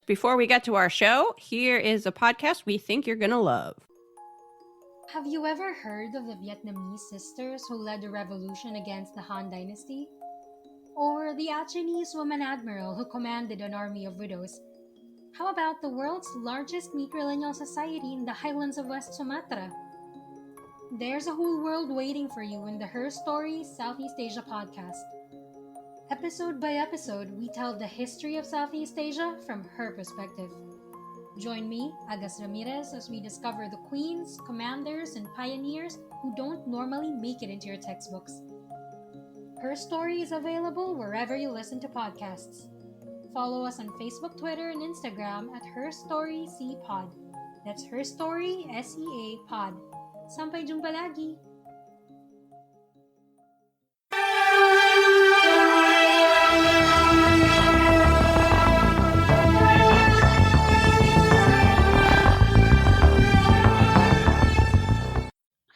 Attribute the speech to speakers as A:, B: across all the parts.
A: Before we get to our show, here is a podcast we think you're going to love.
B: Have you ever heard of the Vietnamese sisters who led the revolution against the Han Dynasty? Or the Achinese woman admiral who commanded an army of widows? How about the world's largest matrilineal society in the highlands of West Sumatra? There's a whole world waiting for you in the HERstory Southeast Asia podcast. Episode by episode, we tell the history of Southeast Asia from her perspective. Join me, Agas Ramirez, as we discover the queens, commanders, and pioneers who don't normally make it into your textbooks. HERstory is available wherever you listen to podcasts. Follow us on Facebook, Twitter, and Instagram at HERstoryCPod. That's HERstory, SEA Pod. Sampay jumpa lagi!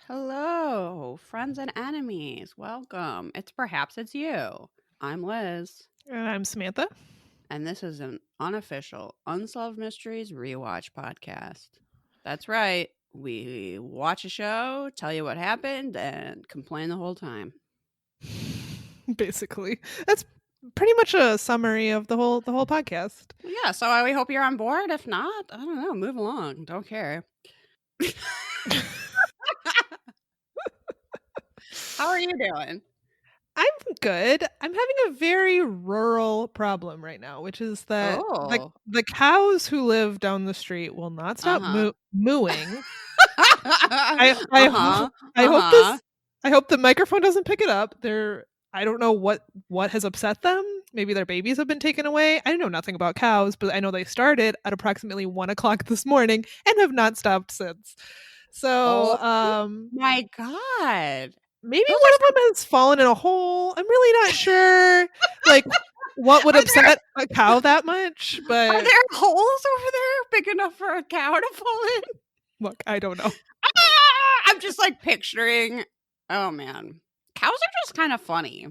A: Hello, friends and enemies. Welcome. Perhaps it's you. I'm Liz.
C: And I'm Samantha.
A: And this is an unofficial Unsolved Mysteries rewatch podcast. That's right. We watch a show, tell you what happened, and complain the whole time.
C: Basically. That's pretty much a summary of the whole podcast.
A: Yeah, so we hope you're on board. If not, I don't know, move along. Don't care. How are you doing?
C: I'm good. I'm having a very rural problem right now, which is that the cows who live down the street will not stop mooing. I hope the microphone doesn't pick it up. I don't know what has upset them. Maybe their babies have been taken away. I know nothing about cows, but I know they started at approximately 1 o'clock this morning and have not stopped since. So,
A: my God.
C: Maybe one of them has fallen in a hole. I'm really not sure, like, what would upset a cow that much. But
A: are there holes over there big enough for a cow to fall in?
C: Look, I don't know.
A: I'm just like picturing. Oh man, cows are just kind of funny.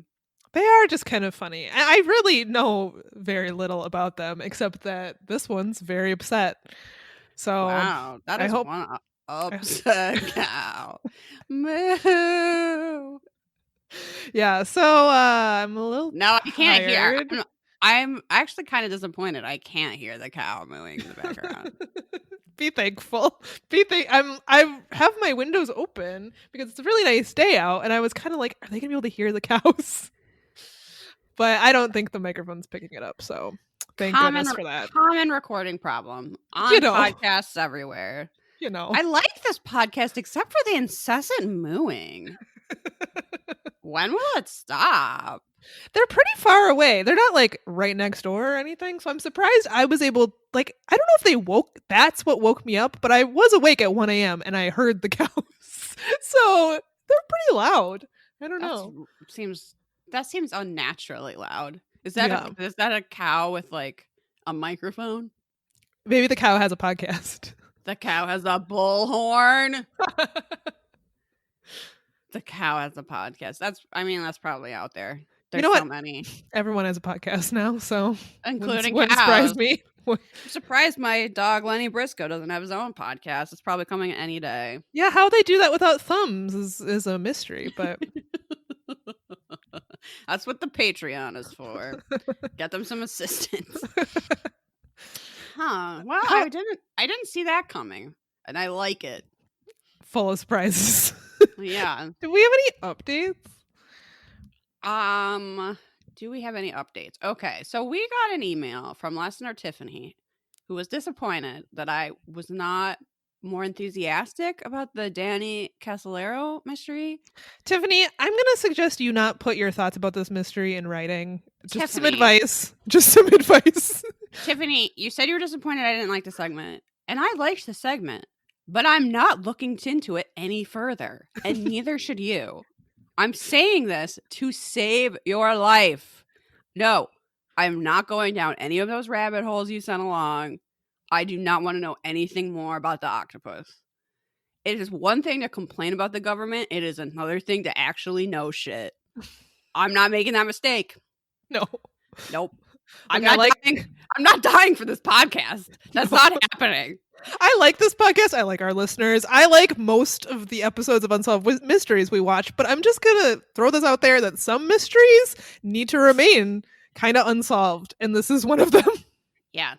C: They are just kind of funny. I really know very little about them, except that this one's very upset. So
A: wow, that is one upset cow. Moo.
C: Yeah, so I'm a little
A: no, I can't hear. I'm actually kind of disappointed. I can't hear the cow mooing in the background.
C: Be thankful. I have my windows open because it's a really nice day out, and I was kind of like, are they gonna be able to hear the cows? But I don't think the microphone's picking it up, so thank goodness for that.
A: Common recording problem on podcasts everywhere.
C: You know,
A: I like this podcast except for the incessant mooing. When will it stop?
C: They're pretty far away. They're not like right next door or anything. So I'm surprised I was able, like, I don't know if they that's what woke me up, but I was awake at 1 a.m. and I heard the cows. So they're pretty loud. I don't know.
A: That seems unnaturally loud. Is that a cow with like a microphone?
C: Maybe the cow has a podcast.
A: The cow has a bullhorn. The cow has a podcast. That's probably out there. There's so many.
C: Everyone has a podcast now, so
A: including
C: wouldn't surprise me.
A: I'm surprised my dog Lenny Briscoe doesn't have his own podcast. It's probably coming any day.
C: Yeah, how they do that without thumbs is a mystery, but
A: that's what the Patreon is for. Get them some assistance. Huh. Well, I didn't see that coming, and I like it.
C: Full of surprises.
A: Yeah.
C: Do we have any updates?
A: Do we have any updates? Okay, so we got an email from listener Tiffany, who was disappointed that I was not more enthusiastic about the Danny Casolaro mystery.
C: Tiffany, I'm going to suggest you not put your thoughts about this mystery in writing. Just some advice.
A: Tiffany, you said you were disappointed I didn't like the segment, and I liked the segment, but I'm not looking into it any further, and neither should you. I'm saying this to save your life. No, I'm not going down any of those rabbit holes you sent along. I do not want to know anything more about the octopus. It is one thing to complain about the government. It is another thing to actually know shit. I'm not making that mistake.
C: No.
A: Nope. I'm
C: Like,
A: not dying. I'm not dying for this podcast. That's not happening.
C: I like this podcast. I like our listeners. I like most of the episodes of Unsolved Mysteries we watch, but I'm just gonna throw this out there that some mysteries need to remain kind of unsolved, and this is one of them.
A: Yeah.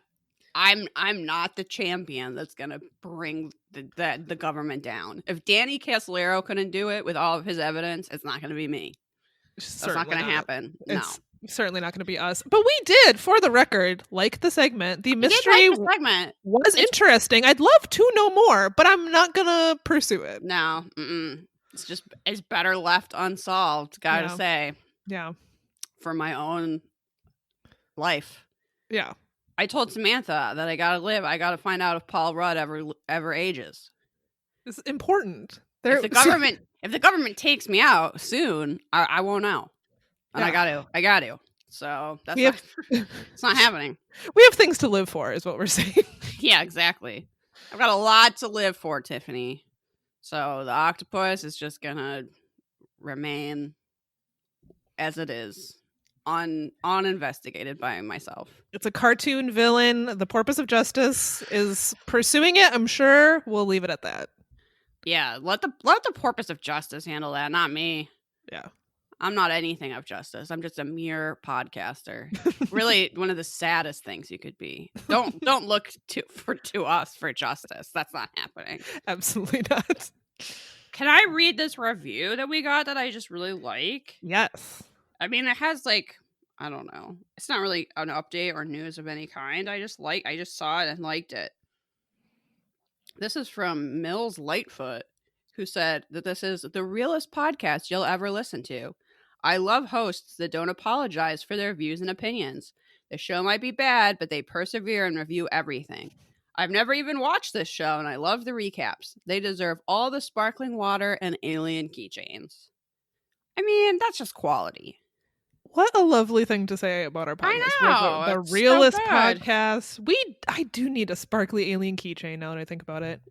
A: I'm not the champion that's gonna bring the government down. If Danny Casolaro couldn't do it with all of his evidence, it's not gonna be me. That's not gonna happen. No.
C: It's certainly not going to be us. But we did, for the record, like the segment. The mystery was interesting. I'd love to know more, but I'm not going to pursue it.
A: No. It's better left unsolved, gotta say.
C: Yeah.
A: For my own life.
C: Yeah.
A: I told Samantha that I gotta find out if Paul Rudd ever ages.
C: It's important.
A: If the government takes me out soon, I won't know. And I got to. So that's it's not happening.
C: We have things to live for, is what we're saying.
A: Yeah, exactly. I've got a lot to live for, Tiffany. So the octopus is just gonna remain as it is, uninvestigated by myself.
C: It's a cartoon villain. The Porpoise of Justice is pursuing it. I'm sure we'll leave it at that.
A: Yeah, let the Porpoise of Justice handle that, not me.
C: Yeah.
A: I'm not anything of justice. I'm just a mere podcaster. Really, one of the saddest things you could be. Don't look to us for justice. That's not happening.
C: Absolutely not.
A: Can I read this review that we got that I just really like?
C: Yes.
A: I mean, it has I don't know. It's not really an update or news of any kind. I just saw it and liked it. This is from Mills Lightfoot, who said that this is the realest podcast you'll ever listen to. I love hosts that don't apologize for their views and opinions. The show might be bad, but they persevere and review everything. I've never even watched this show, and I love the recaps. They deserve all the sparkling water and alien keychains. I mean, that's just quality.
C: What a lovely thing to say about our podcast.
A: I
C: know. The realest podcast. I do need a sparkly alien keychain now that I think about it.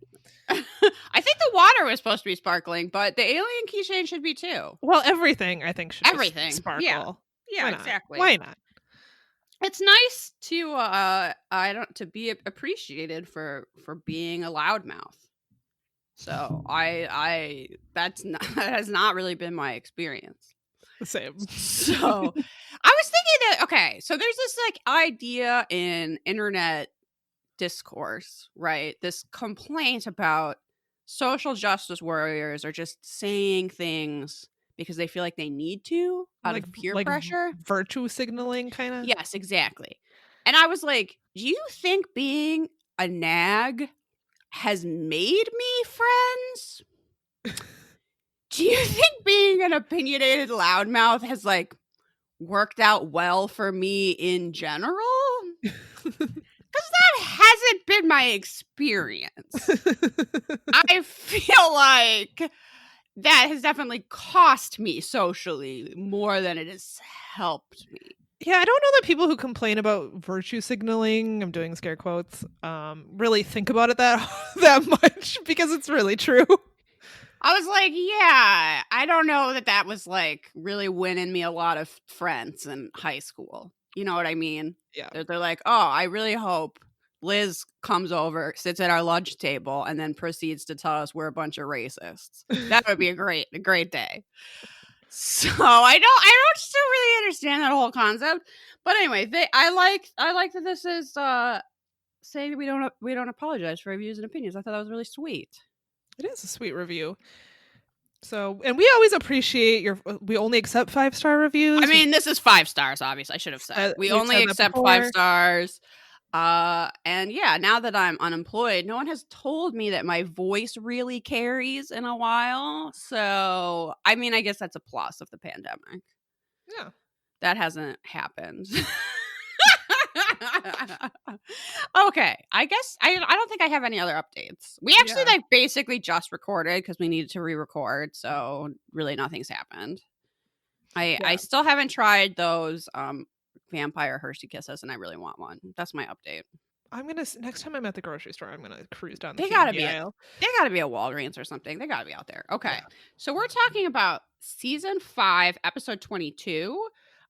A: I think the water was supposed to be sparkling, but the alien keychain should be too.
C: Well, everything I think should sparkle.
A: Yeah, exactly.
C: Why not?
A: It's nice to be appreciated for being a loudmouth. So that has not really been my experience.
C: Same.
A: So I was thinking that so there's this idea in internet discourse, right? This complaint about social justice warriors are just saying things because they feel like they need to out of peer pressure.
C: Virtue signaling, kind of?
A: Yes, exactly. And I was like, do you think being a nag has made me friends? Do you think being an opinionated loudmouth has worked out well for me in general? Because that hasn't been my experience. I feel like that has definitely cost me socially more than it has helped me.
C: Yeah, I don't know that people who complain about virtue signaling, I'm doing scare quotes, really think about it that much, because it's really true.
A: I was like, yeah, I don't know that was really winning me a lot of friends in high school. You know what I mean?
C: Yeah.
A: They're like, oh, I really hope Liz comes over, sits at our lunch table, and then proceeds to tell us we're a bunch of racists. That would be a great day. So I don't still really understand that whole concept. But anyway, I like that this is saying we don't apologize for our views and opinions. I thought that was really sweet.
C: It is a sweet review. So, and we always appreciate we only accept 5-star reviews.
A: I mean, this is 5 stars, obviously. I should have said. We only accept 5 stars. And yeah, now that I'm unemployed, no one has told me that my voice really carries in a while. So, I mean, I guess that's a plus of the pandemic.
C: Yeah.
A: That hasn't happened. Okay, I guess I don't think I have any other updates. We actually basically just recorded because we needed to re-record, so really nothing's happened. I still haven't tried those vampire Hershey kisses, and I really want one. That's my update.
C: Next time I'm at the grocery store, I'm gonna cruise down the
A: They gotta be a Walgreens or something. They gotta be out there. Okay, so we're talking about season 5, episode 22.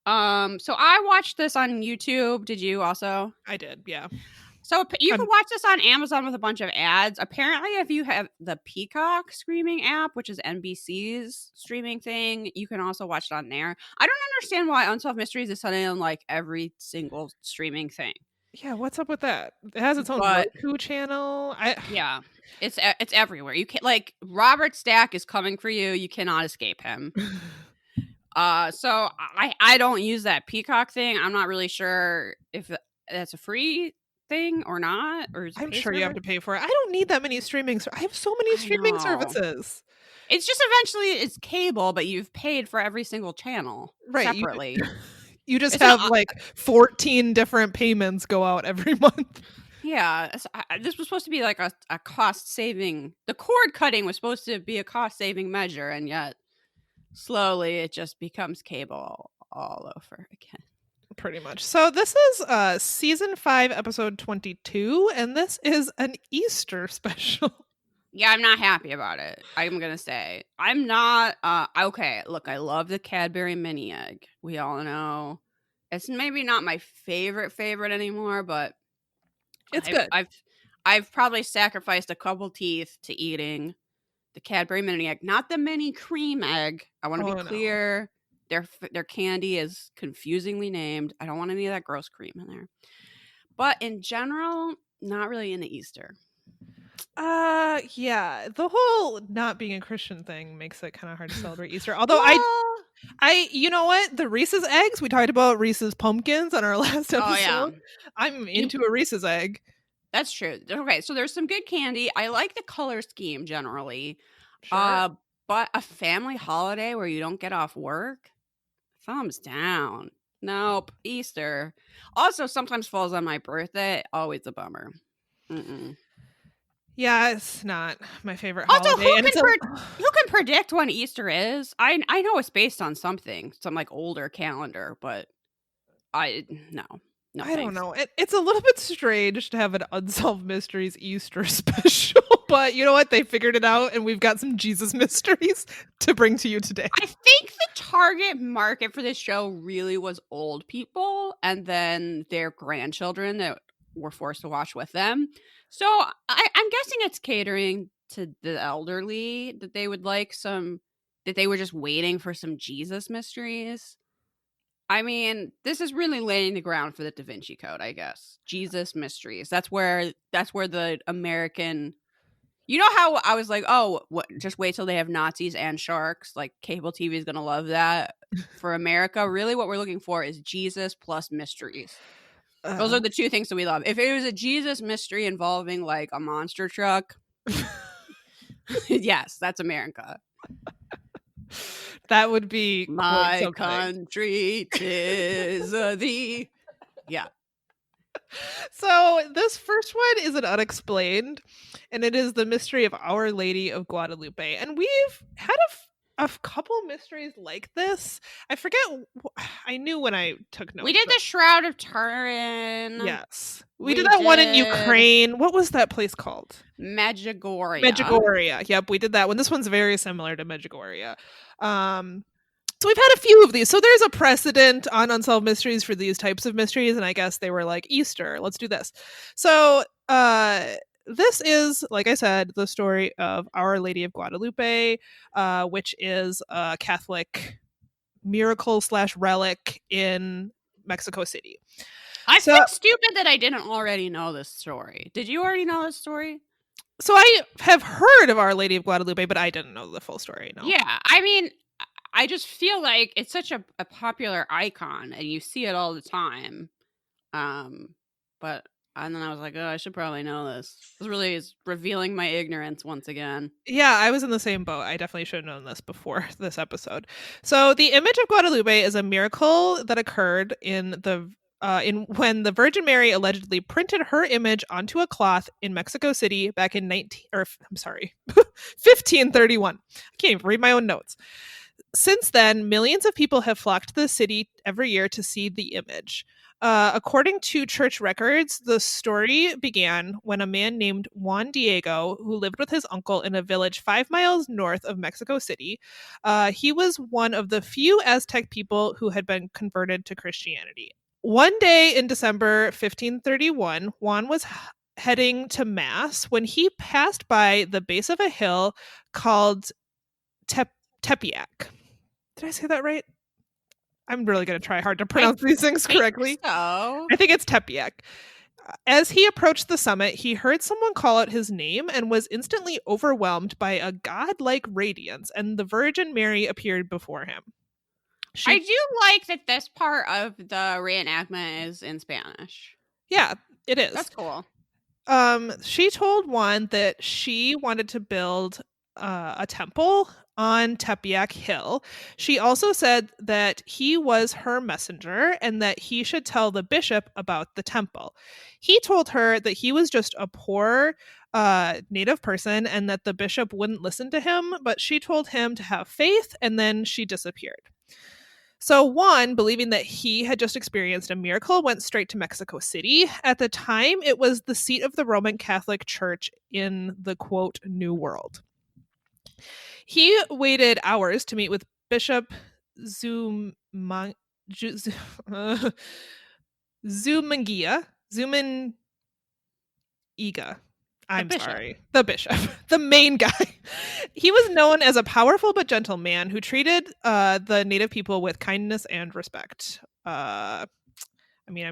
A: So I watched this on YouTube. Did you also?
C: I did, yeah.
A: So you can watch this on Amazon with a bunch of ads. Apparently, if you have the Peacock streaming app, which is NBC's streaming thing, you can also watch it on there. I don't understand why Unsolved Mysteries is suddenly on like every single streaming thing.
C: Yeah, what's up with that? It has its own Roku channel.
A: Yeah, it's everywhere. You can't, like, Robert Stack is coming for you. You cannot escape him. So I don't use that Peacock thing. I'm not really sure if that's a free thing or not. Or
C: I'm sure you have to pay for it. I don't need that many streaming. I have so many streaming services.
A: It's just eventually it's cable, but you've paid for every single channel separately.
C: You just have like 14 different payments go out every month.
A: Yeah, this was supposed to be like a cost saving. The cord cutting was supposed to be a cost saving measure, and yet slowly it just becomes cable all over again.
C: Pretty much. So this is season 5, episode 22, and this is an Easter special.
A: Yeah, I'm not happy about it. I'm gonna say I'm not. Okay, look, I love the Cadbury mini egg. We all know it's maybe not my favorite anymore, but
C: it's good.
A: I've probably sacrificed a couple teeth to eating the Cadbury mini egg, not the mini cream egg. I want to be clear. Their candy is confusingly named. I don't want any of that gross cream in there. But in general, not really into Easter.
C: Yeah, the whole not being a Christian thing makes it kind of hard to celebrate Easter. Although you know what? The Reese's eggs, we talked about Reese's pumpkins on our last episode. Oh, yeah. I'm into a Reese's egg.
A: That's true. Okay, so there's some good candy. I like the color scheme generally.
C: Sure.
A: But a family holiday where you don't get off work, thumbs down. Nope. Easter. Also, sometimes falls on my birthday. Always a bummer.
C: Yeah, it's not my favorite
A: holiday. Also,
C: who
A: can predict when Easter is? I know it's based on something, some like older calendar, but no.
C: I don't know. It's a little bit strange to have an Unsolved Mysteries Easter special, but you know what? They figured it out, and we've got some Jesus mysteries to bring to you today. I
A: think the target market for this show really was old people, and then their grandchildren that were forced to watch with them. So I'm guessing it's catering to the elderly, that they would like that they were just waiting for some Jesus mysteries. I mean, this is really laying the ground for the Da Vinci Code, I guess. Jesus mysteries. That's where the American, you know how I was like, oh, just wait till they have Nazis and sharks. Like, cable TV is going to love that. For America, really what we're looking for is Jesus plus mysteries. Those are the two things that we love. If it was a Jesus mystery involving like a monster truck, yes, that's America.
C: That would be
A: my country, 'tis thee. Yeah.
C: So this first one is an unexplained, and it is the mystery of Our Lady of Guadalupe. And we've had a couple mysteries like this. I forget. I knew when I took notes.
A: We did the Shroud of Turin.
C: Yes. We did that one in Ukraine. What was that place called?
A: Medjugorje.
C: Yep, we did that one. This one's very similar to Medjugorje. So we've had a few of these. So there's a precedent on Unsolved Mysteries for these types of mysteries, and I guess they were like, Easter, let's do this. So this is, like I said, the story of Our Lady of Guadalupe, which is a Catholic miracle / relic in Mexico City.
A: I feel stupid that I didn't already know this story. Did you already know this story?
C: So I have heard of Our Lady of Guadalupe, but I didn't know the full story. No.
A: Yeah, I mean, I just feel like it's such a popular icon, and you see it all the time. But and then I was like, oh, I should probably know this. This really is revealing my ignorance once again.
C: Yeah, I was in the same boat. I definitely should have known this before this episode. So the image of Guadalupe is a miracle that occurred in when the Virgin Mary allegedly printed her image onto a cloth in Mexico City back in 1531. I can't even read my own notes. Since then, millions of people have flocked to the city every year to see the image. According to church records, the story began when a man named Juan Diego, who lived with his uncle in a village 5 miles north of Mexico City, he was one of the few Aztec people who had been converted to Christianity. One day in December 1531, Juan was heading to Mass when he passed by the base of a hill called Tepeyac. Did I say that right? I'm really going to try hard to pronounce these things correctly.
A: So
C: I think it's Tepeyac. As he approached the summit, he heard someone call out his name and was instantly overwhelmed by a godlike radiance, and the Virgin Mary appeared before him.
A: I do like that this part of the reenactment is in Spanish.
C: Yeah, it is.
A: That's cool.
C: She told Juan that she wanted to build a temple on Tepeyac Hill. She also said that he was her messenger and that he should tell the bishop about the temple. He told her that he was just a poor native person and that the bishop wouldn't listen to him, but she told him to have faith, and then she disappeared. So Juan, believing that he had just experienced a miracle, went straight to Mexico City. At the time, it was the seat of the Roman Catholic Church in the, quote, New World. He waited hours to meet with Bishop Zumangia. I'm sorry. The bishop. The main guy. He was known as a powerful but gentle man who treated the native people with kindness and respect. I'm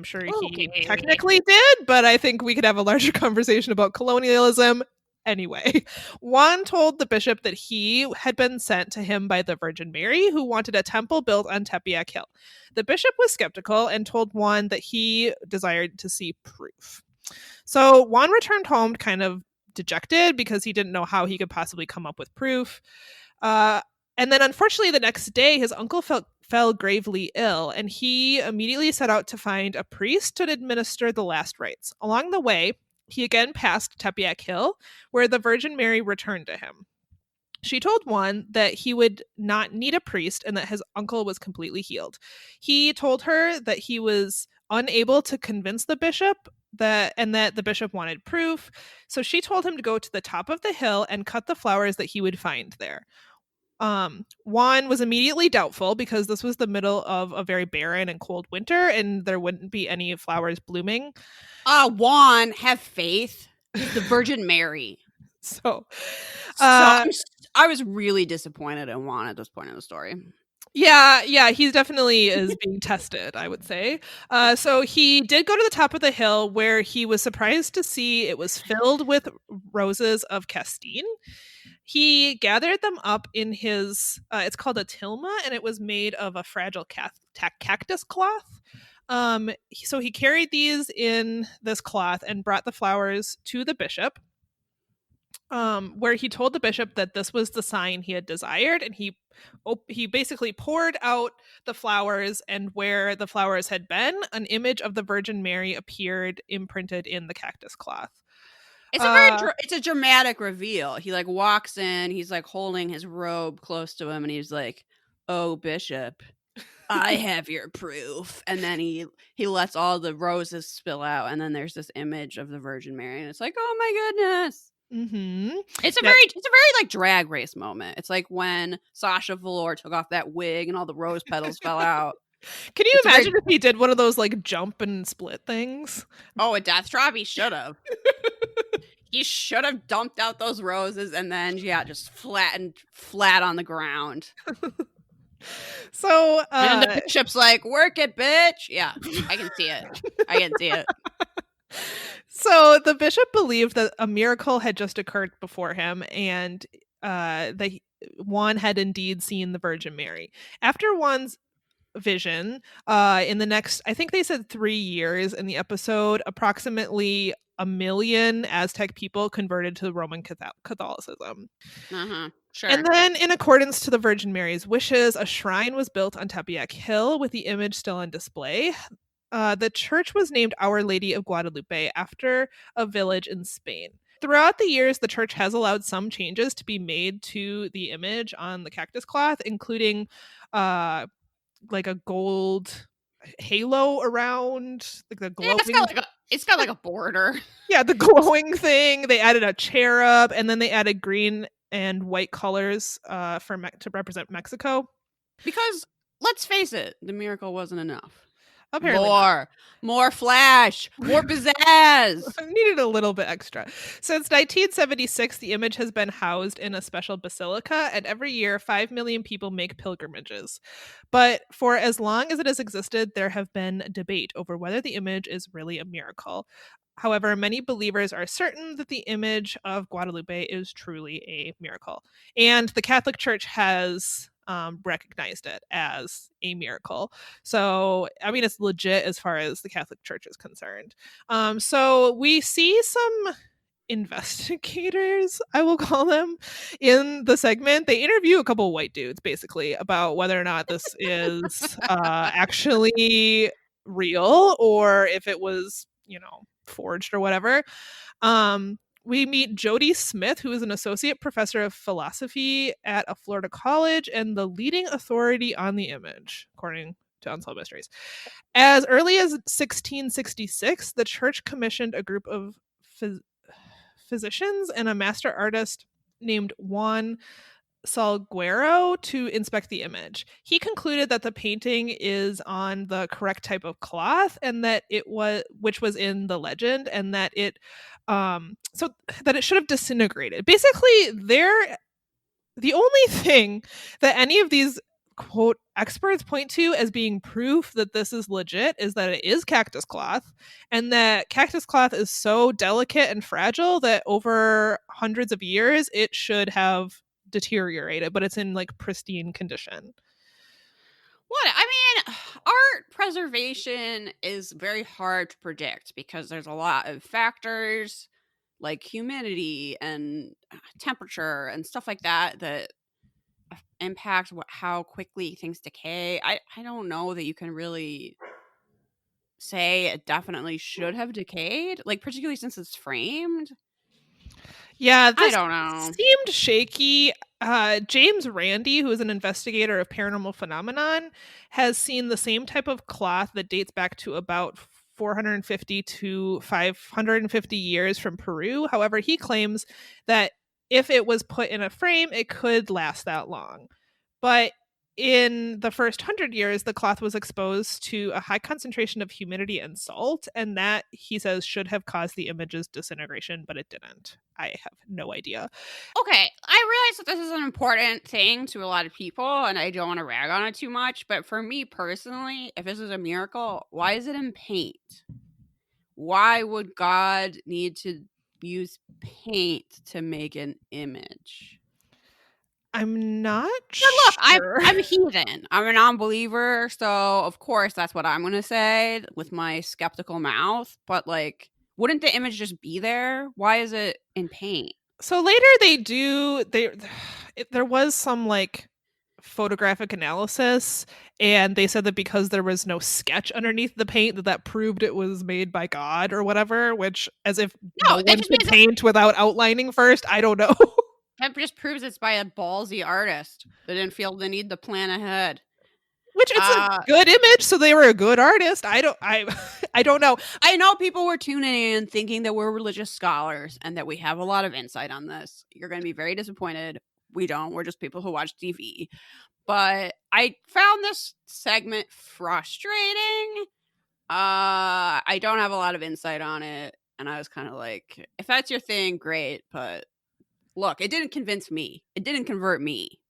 C: sure he technically did, but I think we could have a larger conversation about colonialism. Anyway, Juan told the bishop that he had been sent to him by the Virgin Mary, who wanted a temple built on Tepeyac Hill. The bishop was skeptical and told Juan that he desired to see proof. So Juan returned home kind of dejected because he didn't know how he could possibly come up with proof. And then unfortunately the next day, his uncle fell gravely ill, and he immediately set out to find a priest to administer the last rites. Along the way, he again passed Tepeyac Hill, where the Virgin Mary returned to him. She told Juan that he would not need a priest and that his uncle was completely healed. He told her that he was unable to convince the bishop that the bishop wanted proof. So she told him to go to the top of the hill and cut the flowers that he would find there. Juan was immediately doubtful because this was the middle of a very barren and cold winter and there wouldn't be any flowers blooming.
A: Juan, have faith. He's the Virgin Mary.
C: So
A: I was really disappointed in Juan at this point in the story.
C: Yeah, he definitely is being tested, I would say. So he did go to the top of the hill where he was surprised to see it was filled with roses of Castine. He gathered them up in his, it's called a tilma, and it was made of a fragile cactus cloth. So he carried these in this cloth and brought the flowers to the bishop. Where he told the bishop that this was the sign he had desired, and he basically poured out the flowers, and where the flowers had been, an image of the Virgin Mary appeared imprinted in the cactus cloth.
A: It's a dramatic reveal. He walks in, he's holding his robe close to him, and he's like, "Oh, bishop, I have your proof." And then he lets all the roses spill out, and then there's this image of the Virgin Mary, and it's like, "Oh my goodness."
C: Mm-hmm.
A: It's a very Drag Race moment. It's like when Sasha Velour took off that wig and all the rose petals fell out.
C: Can you imagine if he did one of those jump and split things?
A: Oh, a death drop? He should have. He should have dumped out those roses and then just flat on the ground.
C: So
A: and the bishop's like, "Work it, bitch." Yeah, I can see it.
C: So the bishop believed that a miracle had just occurred before him, and that Juan had indeed seen the Virgin Mary. After Juan's vision, in the next, I think they said 3 years in the episode, approximately 1 million Aztec people converted to Roman Catholicism.
A: Sure.
C: And then, in accordance to the Virgin Mary's wishes, a shrine was built on Tepeyac Hill with the image still on display. The church was named Our Lady of Guadalupe after a village in Spain. Throughout the years, the church has allowed some changes to be made to the image on the cactus cloth, including a gold, halo around, like the
A: Yeah,
C: glowing.
A: it's got like a border.
C: Yeah, the glowing thing. They added a cherub, and then they added green and white colors to represent Mexico.
A: Because let's face it, the miracle wasn't enough.
C: Apparently not.
A: More flash, more pizzazz.
C: Needed a little bit extra. Since 1976, the image has been housed in a special basilica, and every year 5 million people make pilgrimages. But for as long as it has existed, there have been debate over whether the image is really a miracle. However, many believers are certain that the image of Guadalupe is truly a miracle. And the Catholic Church has recognized it as a miracle. So, I mean, it's legit as far as the Catholic Church is concerned. So we see some investigators, I will call them, in the segment. They interview a couple white dudes basically about whether or not this is actually real or if it was, forged or whatever. We meet Jody Smith, who is an associate professor of philosophy at a Florida college and the leading authority on the image, according to Unsolved Mysteries. As early as 1666, the church commissioned a group of physicians and a master artist named Juan Salguero to inspect the image. He concluded that the painting is on the correct type of cloth and that which was in the legend, and that it so that it should have disintegrated. Basically, the only thing that any of these quote experts point to as being proof that this is legit is that it is cactus cloth, and that cactus cloth is so delicate and fragile that over hundreds of years it should have deteriorated, but it's in like pristine condition.
A: What? I mean, art preservation is very hard to predict because there's a lot of factors like humidity and temperature and stuff like that that impact how quickly things decay. I don't know that you can really say it definitely should have decayed, like particularly since it's framed.
C: Yeah,
A: I
C: this
A: don't know.
C: seemed shaky. James Randi, who is an investigator of paranormal phenomenon, has seen the same type of cloth that dates back to about 450 to 550 years from Peru. However, he claims that if it was put in a frame, it could last that long. But in the first 100 years, the cloth was exposed to a high concentration of humidity and salt, and that, he says, should have caused the image's disintegration, but it didn't. I have no idea.
A: Okay, I realize that this is an important thing to a lot of people, and I don't want to rag on it too much, but for me personally, if this is a miracle, why is it in paint? Why would God need to use paint to make an image?
C: I'm not
A: Look,
C: sure.
A: I'm a heathen. I'm a non-believer, so of course that's what I'm gonna say with my skeptical mouth. But like, wouldn't the image just be there? Why is it in paint?
C: So later there was some like photographic analysis, and they said that because there was no sketch underneath the paint, that proved it was made by God or whatever, which, as if no one
A: just
C: could paint without outlining first. I don't know.
A: That just proves it's by a ballsy artist that didn't feel the need to plan ahead.
C: Which it's a good image, so they were a good artist. I don't know.
A: I know people were tuning in thinking that we're religious scholars and that we have a lot of insight on this. You're going to be very disappointed. We don't. We're just people who watch TV. But I found this segment frustrating. I don't have a lot of insight on it, and I was kind of like, if that's your thing, great, but look, it didn't convince me. It didn't convert me.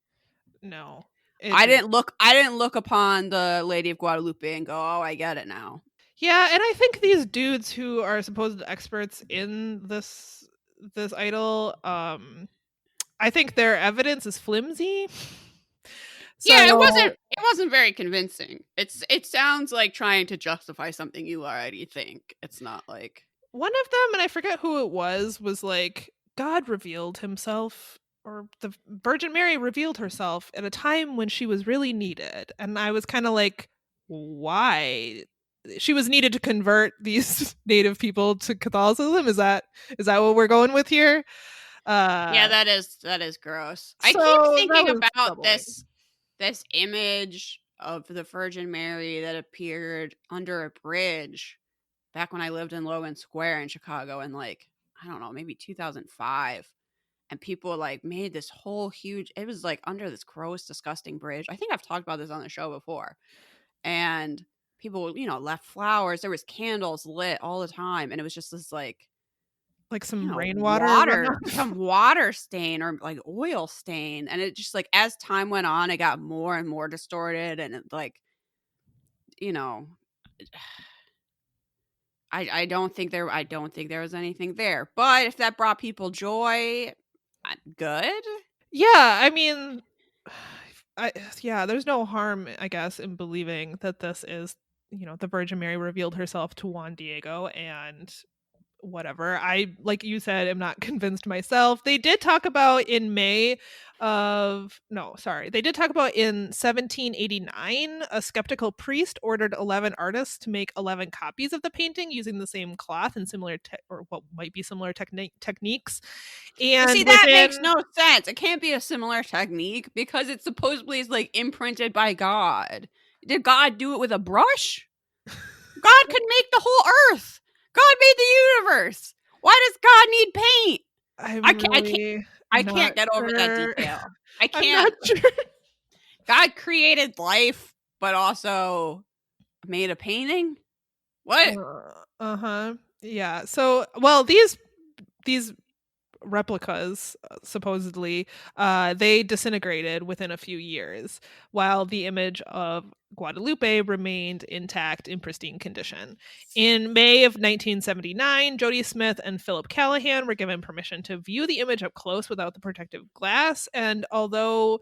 C: No.
A: I didn't look upon the Lady of Guadalupe and go, "Oh, I get it now."
C: Yeah, and I think these dudes who are supposed experts in this idol, I think their evidence is flimsy.
A: So, yeah, it wasn't very convincing. It sounds like trying to justify something you already think. It's not like
C: one of them, and I forget who it was like, God revealed himself, or the Virgin Mary revealed herself at a time when she was really needed. And I was kind of like, why? She was needed to convert these native people to Catholicism. Is that what we're going with here?
A: Yeah, that is gross. I keep thinking about this image of the Virgin Mary that appeared under a bridge back when I lived in Logan Square in Chicago in like, I don't know, maybe 2005. And people like made this whole huge, it was like under this gross, disgusting bridge. I think I've talked about this on the show before. And people, left flowers. There was candles lit all the time. And it was just this like
C: some rainwater
A: water,
C: runoff.
A: some water stain or like oil stain. And it just like, as time went on, it got more and more distorted. And it like, I don't think there was anything there. But if that brought people joy, good.
C: Yeah, I mean, there's no harm, I guess, in believing that this is, the Virgin Mary revealed herself to Juan Diego and whatever. I, like you said, am not convinced myself. They did talk about in 1789, a skeptical priest ordered 11 artists to make 11 copies of the painting using the same cloth and similar or what might be similar techniques. And
A: see, that makes no sense. It can't be a similar technique because it supposedly is like imprinted by God. Did God do it with a brush? God could make the whole earth. God made the universe. Why does God need paint? I can't get over that detail. I can't.
C: I'm not sure.
A: God created life, but also made a painting. What?
C: Yeah. So, well, these replicas supposedly they disintegrated within a few years, while the image of Guadalupe remained intact in pristine condition. In May of 1979, Jody Smith and Philip Callahan were given permission to view the image up close without the protective glass, and although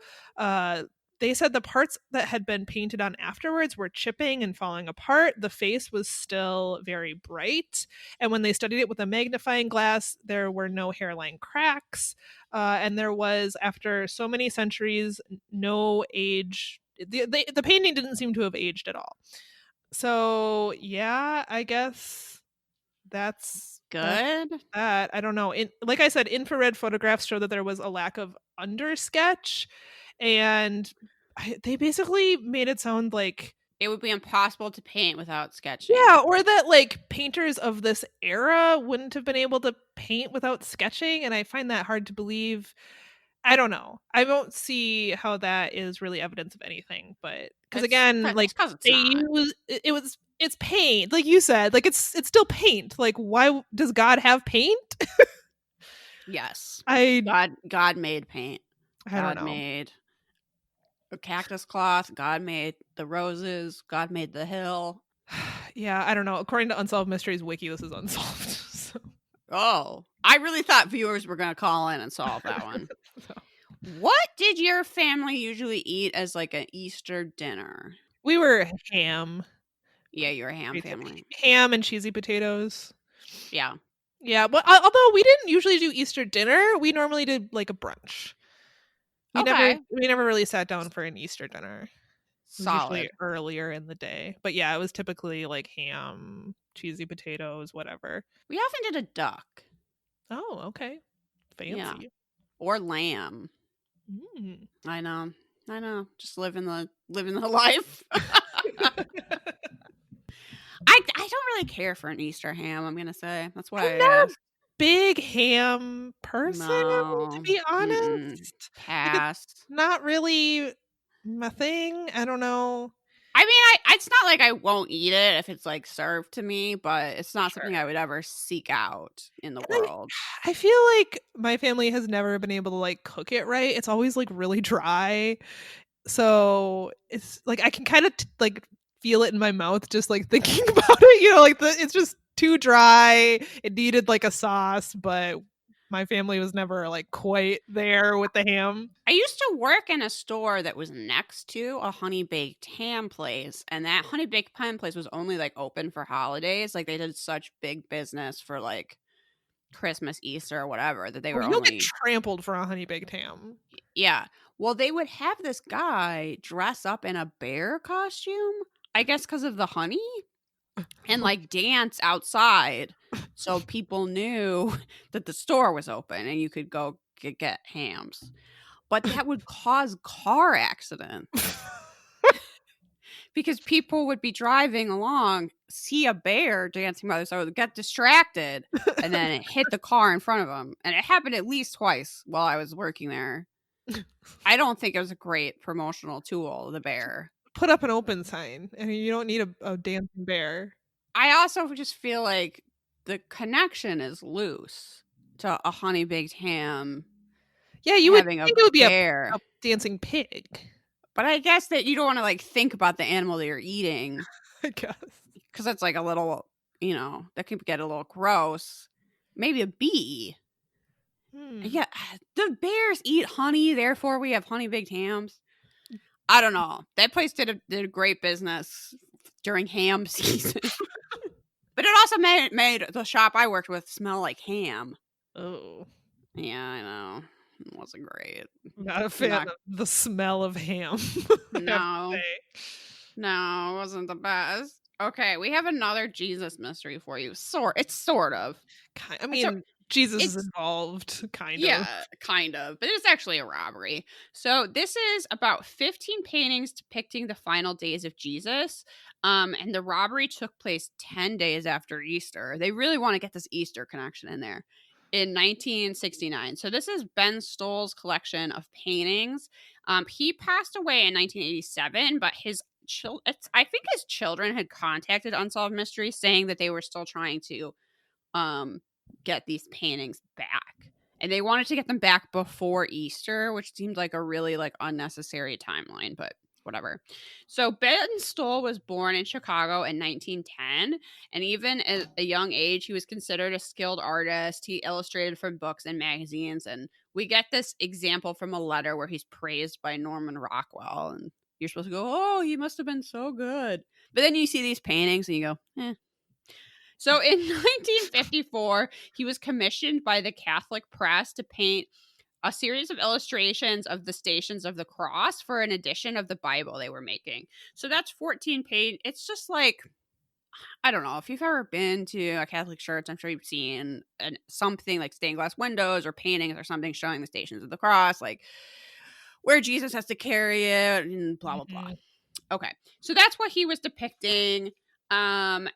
C: they said the parts that had been painted on afterwards were chipping and falling apart, the face was still very bright. And when they studied it with a magnifying glass, there were no hairline cracks. And there was, after so many centuries, no age. The painting didn't seem to have aged at all. So, yeah, I guess that's
A: good.
C: That. I don't know. Like I said, infrared photographs show that there was a lack of undersketch. And they basically made it sound like
A: it would be impossible to paint without sketching.
C: Yeah, or that like painters of this era wouldn't have been able to paint without sketching, and I find that hard to believe. I don't know. I don't see how that is really evidence of anything, but because again, like it's paint, like you said, like it's still paint. Like, why does God have paint?
A: Yes,
C: God
A: made paint.
C: God
A: made a cactus cloth. God made the roses. God made the hill.
C: Yeah, I don't know. According to Unsolved Mysteries Wiki, this is unsolved. So.
A: Oh, I really thought viewers were going to call in and solve that one.
C: So.
A: What did your family usually eat as like an Easter dinner?
C: We were ham.
A: Yeah, you were a ham family.
C: Ham and cheesy potatoes.
A: Yeah.
C: Yeah, but although we didn't usually do Easter dinner, we normally did like a brunch. We never really sat down for an Easter dinner.
A: Solid.
C: Usually earlier in the day. But yeah, it was typically like ham, cheesy potatoes, whatever.
A: We often did a duck.
C: Oh, okay. Fancy.
A: Yeah. Or lamb.
C: Mm.
A: I know. Just living the life. I don't really care for an Easter ham, I'm gonna say. That's why
C: I'm not a big ham person, to be honest.
A: Pass.
C: Like, not really my thing. I don't know.
A: I mean, it's not like I won't eat it if it's like served to me, but it's not something I would ever seek out in the world.
C: I feel like my family has never been able to like cook it right. It's always like really dry. So it's like I can kind of like feel it in my mouth just like thinking about it, like it's just too dry. It needed like a sauce, but my family was never like quite there with the ham.
A: I used to work in a store that was next to a honey baked ham place, and that honey baked ham place was only like open for holidays. Like they did such big business for like Christmas, Easter, or whatever that they were
C: you'll
A: only
C: get trampled for a honey baked ham.
A: Yeah. Well, they would have this guy dress up in a bear costume, I guess because of the honey, and like dance outside so people knew that the store was open and you could go get hams. But that would cause car accidents. because people would be driving along, see a bear dancing by the side, get distracted, and then it hit the car in front of them. And it happened at least twice while I was working there. I don't think it was a great promotional tool, the bear.
C: Put up an open sign, and you don't need a dancing bear.
A: I also just feel like the connection is loose to a honey baked ham.
C: Yeah, you would
A: having
C: think
A: a
C: it would be a
A: bear.
C: dancing pig.
A: But I guess that you don't want to like think about the animal that you're eating
C: I guess.
A: because that's like a little, that could get a little gross. Maybe a bee. Yeah, the bears eat honey, therefore we have honey baked hams. I don't know. That place did a great business during ham season. But it also made the shop I worked with smell like ham.
C: Oh.
A: Yeah, I know. It wasn't great.
C: Not a fan of the smell of ham.
A: No. No, it wasn't the best. Okay, we have another Jesus mystery for you. It's sort of.
C: I mean, Jesus is involved, kind of.
A: Yeah, kind of. But it's actually a robbery. So this is about 15 paintings depicting the final days of Jesus. And the robbery took place 10 days after Easter. They really want to get this Easter connection in there. In 1969. So this is Ben Stoll's collection of paintings. He passed away in 1987, but I think his children had contacted Unsolved Mysteries saying that they were still trying to get these paintings back. And they wanted to get them back before Easter, which seemed like a really like unnecessary timeline, but whatever. So Ben Stoll was born in Chicago in 1910, and even at a young age, he was considered a skilled artist. He illustrated for books and magazines, and we get this example from a letter where he's praised by Norman Rockwell, and you're supposed to go, oh, he must have been so good. But then you see these paintings and you go, eh. So in 1954, he was commissioned by the Catholic press to paint a series of illustrations of the Stations of the Cross for an edition of the Bible they were making. So that's 14 pages. It's just like, I don't know, if you've ever been to a Catholic church, I'm sure you've seen something like stained glass windows or paintings or something showing the Stations of the Cross, like where Jesus has to carry it and blah, blah, blah. Okay, so that's what he was depicting.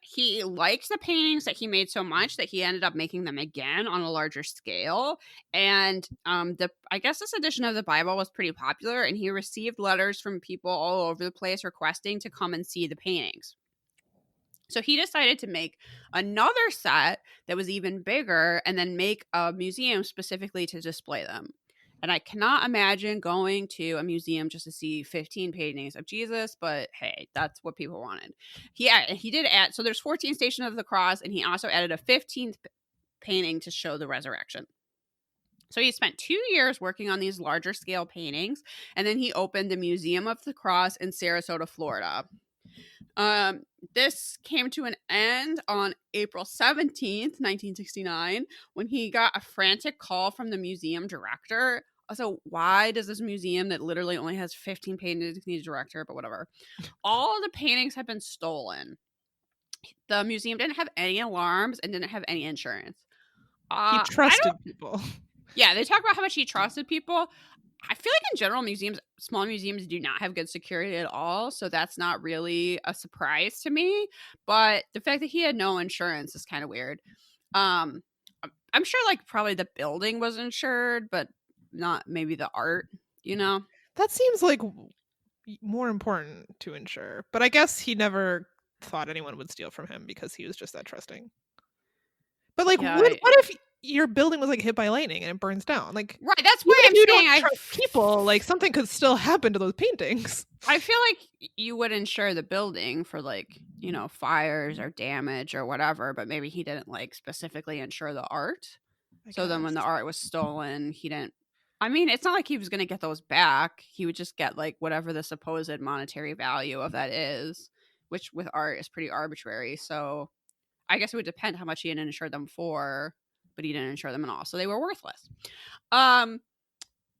A: He liked the paintings that he made so much that he ended up making them again on a larger scale. And I guess this edition of the Bible was pretty popular, and he received letters from people all over the place requesting to come and see the paintings. So he decided to make another set that was even bigger and then make a museum specifically to display them. And I cannot imagine going to a museum just to see 15 paintings of Jesus, but hey, that's what people wanted. He did add, so there's 14 Stations of the Cross, and he also added a 15th painting to show the resurrection. So he spent 2 years working on these larger scale paintings, and then he opened the Museum of the Cross in Sarasota, Florida. This came to an end on April 17th, 1969, when he got a frantic call from the museum director. Also, why does this museum that literally only has 15 paintings need a director, but whatever. All of the paintings have been stolen. The museum didn't have any alarms and didn't have any insurance.
C: He trusted people.
A: Yeah, they talk about how much he trusted people. I feel like in general, small museums do not have good security at all. So that's not really a surprise to me. But the fact that he had no insurance is kind of weird. I'm sure like probably the building was insured, but not maybe the art, That
C: seems like more important to insure. But I guess he never thought anyone would steal from him because he was just that trusting. But like, what if your building was like hit by lightning and it burns down? Like,
A: right, that's why I'm saying I
C: trust people. Like, something could still happen to those paintings.
A: I feel like you would insure the building for like, fires or damage or whatever, but maybe he didn't like specifically insure the art. So then when the art was stolen, he didn't. I mean, it's not like he was going to get those back. He would just get like whatever the supposed monetary value of that is, which with art is pretty arbitrary. So I guess it would depend how much he had insured them for, but he didn't insure them at all. So they were worthless.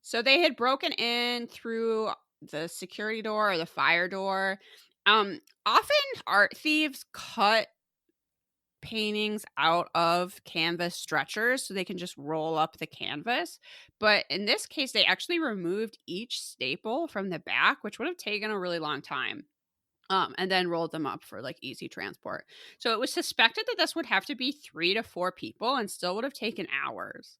A: So they had broken in through the security door or the fire door. Often art thieves cut paintings out of canvas stretchers so they can just roll up the canvas. But in this case, they actually removed each staple from the back, which would have taken a really long time. and then rolled them up for like easy transport. So it was suspected that this would have to be 3 to 4 people and still would have taken hours.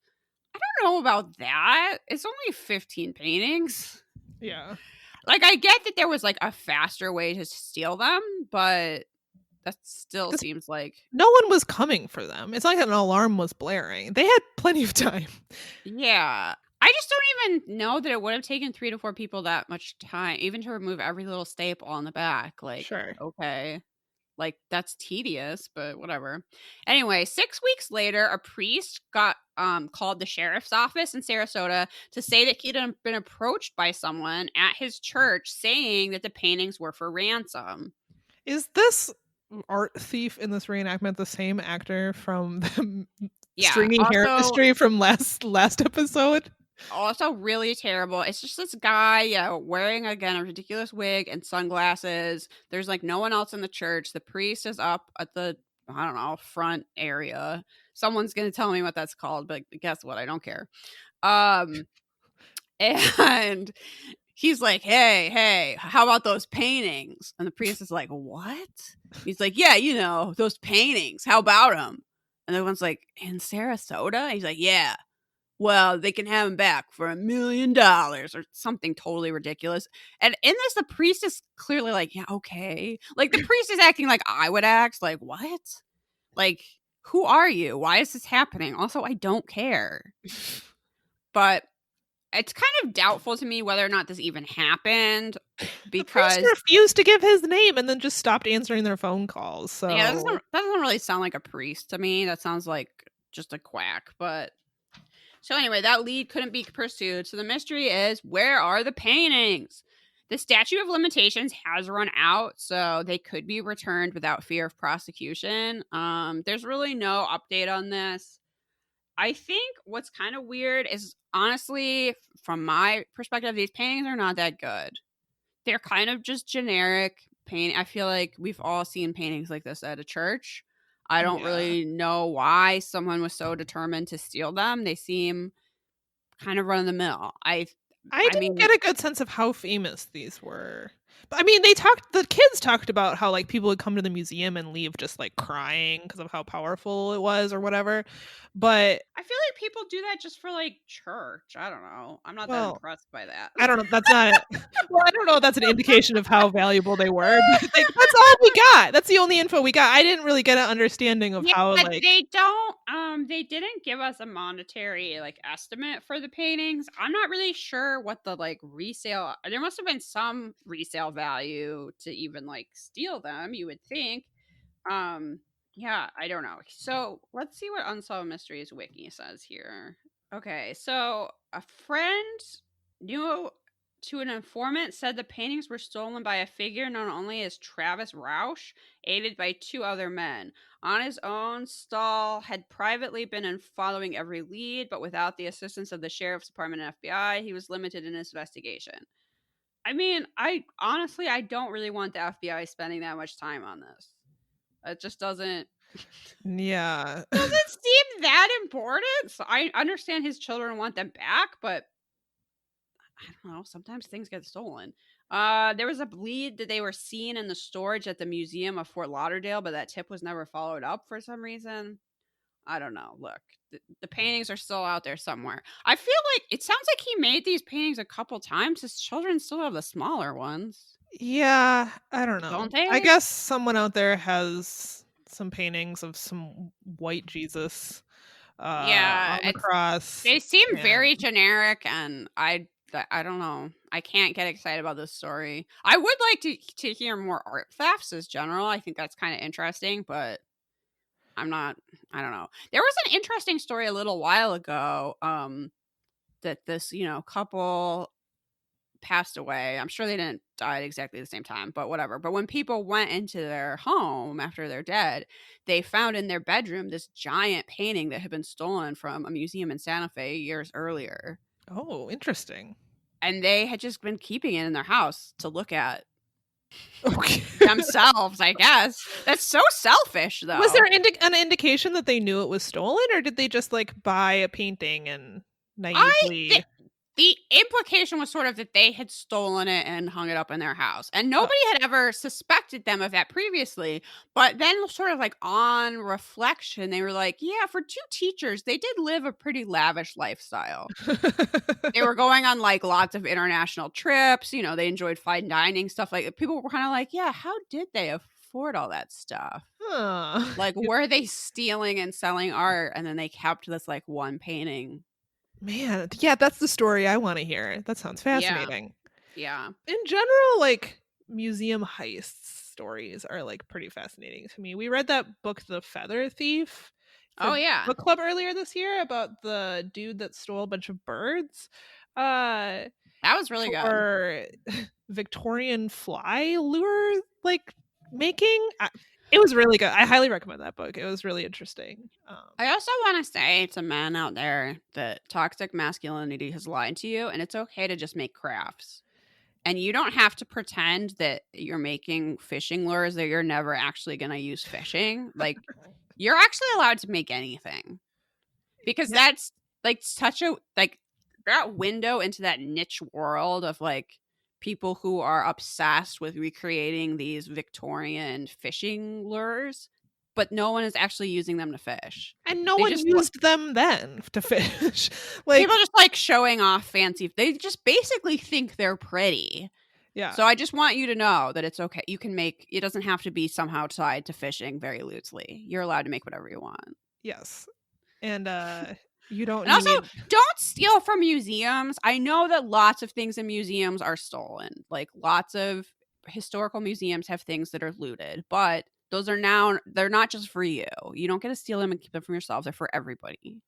A: I don't know about that. It's only 15 paintings.
C: Yeah.
A: Like, I get that there was like a faster way to steal them, but that still seems like
C: no one was coming for them. It's not like an alarm was blaring. They had plenty of time.
A: Yeah. I just don't even know that it would have taken 3 to 4 people that much time, even to remove every little staple on the back. Like,
C: Sure.
A: okay. Like, that's tedious, but whatever. Anyway, 6 weeks later, a priest got called the sheriff's office in Sarasota to say that he'd been approached by someone at his church saying that the paintings were for ransom.
C: Is this art thief in this reenactment the same actor from the stringing hair mystery from last episode?
A: Also really terrible. It's just this guy wearing, again, a ridiculous wig and sunglasses. There's like no one else in the church. The priest is up at the, I don't know, front area. Someone's going to tell me what that's called, but guess what? I don't care. And he's like, hey, how about those paintings? And the priest is like, what? He's like, yeah, you know, those paintings. How about them? And everyone's like, in Sarasota? He's like, yeah. Well, they can have them back for $1 million or something totally ridiculous. And in this, the priest is clearly like, yeah, okay. Like, the priest is acting like I would act. Like, what? Like, who are you? Why is this happening? Also, I don't care. But it's kind of doubtful to me whether or not this even happened, because
C: the priest refused to give his name and then just stopped answering their phone calls. So
A: yeah, that doesn't really sound like a priest to me. That sounds like just a quack. But so anyway, that lead couldn't be pursued. So the mystery is, where are the paintings? The statute of limitations has run out, so they could be returned without fear of prosecution. There's really no update on this. I think what's kind of weird is, honestly, from my perspective, these paintings are not that good. They're kind of just generic paint. I feel like we've all seen paintings like this at a church. I don't really know why someone was so determined to steal them. They seem kind of run of the mill. I
C: didn't get a good sense of how famous these were. But I mean, the kids talked about how like people would come to the museum and leave just like crying because of how powerful it was or whatever. But
A: I feel like people do that just for like church. I don't know. I'm not that impressed by that.
C: I don't know. That's not. Well, I don't know if that's an indication of how valuable they were. But like, that's all we got. That's the only info we got. I didn't really get an understanding of how
A: but
C: like
A: they don't. They didn't give us a monetary like estimate for the paintings. I'm not really sure what the like resale. There must have been some resale value to even like steal them, you would think. Yeah, I don't know. So let's see what Unsolved Mysteries Wiki says here. Okay, so a friend knew to an informant said the paintings were stolen by a figure known only as Travis Rausch, aided by 2 other men. On his own, Stahl had privately been following every lead, but without the assistance of the sheriff's department and FBI, he was limited in his investigation. I mean, I don't really want the FBI spending that much time on this. It just doesn't.
C: Yeah.
A: Doesn't seem that important. So I understand his children want them back, but I don't know. Sometimes things get stolen. There was a lead that they were seen in the storage at the Museum of Fort Lauderdale, but that tip was never followed up for some reason. I don't know. Look, the paintings are still out there somewhere. I feel like it sounds like he made these paintings a couple times. His children still have the smaller ones.
C: Yeah, I don't know.
A: Don't they?
C: I guess someone out there has some paintings of some white Jesus on the cross.
A: They seem very generic, and I don't know. I can't get excited about this story. I would like to hear more art thefts as general. I think that's kind of interesting, but I don't know. There was an interesting story a little while ago that this, couple passed away. I'm sure they didn't die at exactly the same time, but whatever. But when people went into their home after they're dead, they found in their bedroom this giant painting that had been stolen from a museum in Santa Fe years earlier.
C: Oh, interesting.
A: And they had just been keeping it in their house to look at
C: okay.
A: themselves, I guess. That's so selfish, though.
C: Was there an indication that they knew it was stolen, or did they just like buy a painting and naively?
A: The implication was sort of that they had stolen it and hung it up in their house. And nobody had ever suspected them of that previously. But then, sort of like on reflection, they were like, yeah, for two teachers, they did live a pretty lavish lifestyle. They were going on like lots of international trips. You know, they enjoyed fine dining, stuff like that. People were kind of like, yeah, how did they afford all that stuff? Like, were they stealing and selling art? And then they kept this like one painting.
C: Man, yeah, that's the story I want to hear. That sounds fascinating.
A: Yeah.
C: In general, like museum heist stories are like pretty fascinating to me. We read that book, The Feather Thief,
A: Oh, yeah.
C: book club earlier this year about the dude that stole a bunch of birds.
A: That was really good.
C: For Victorian fly lure like making. It was really good. I highly recommend that book. It was really interesting.
A: I also want to say to men out there that toxic masculinity has lied to you, and it's okay to just make crafts. And you don't have to pretend that you're making fishing lures that you're never actually going to use fishing. Like, you're actually allowed to make anything. Because that's like such a, like, that window into that niche world of like people who are obsessed with recreating these Victorian fishing lures, but no one is actually using them to fish.
C: And no one used them then to fish. Like,
A: people just like showing off fancy. They just basically think they're pretty.
C: Yeah.
A: So I just want you to know that it's okay. You can make, it doesn't have to be somehow tied to fishing very loosely. You're allowed to make whatever you want.
C: Yes. And you don't
A: and also don't steal from museums. I know that lots of things in museums are stolen. Like lots of historical museums have things that are looted, but those are now, they're not just for you. You don't get to steal them and keep them for yourself. They're for everybody.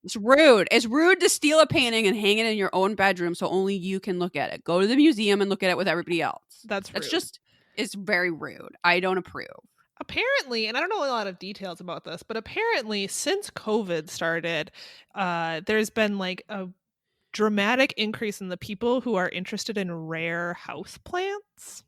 A: It's rude. It's rude to steal a painting and hang it in your own bedroom so only you can look at it. Go to the museum and look at it with everybody else.
C: That's rude.
A: It's very rude. I don't approve.
C: Apparently, and I don't know a lot of details about this, but apparently since COVID started, there's been like a dramatic increase in the people who are interested in rare house plants.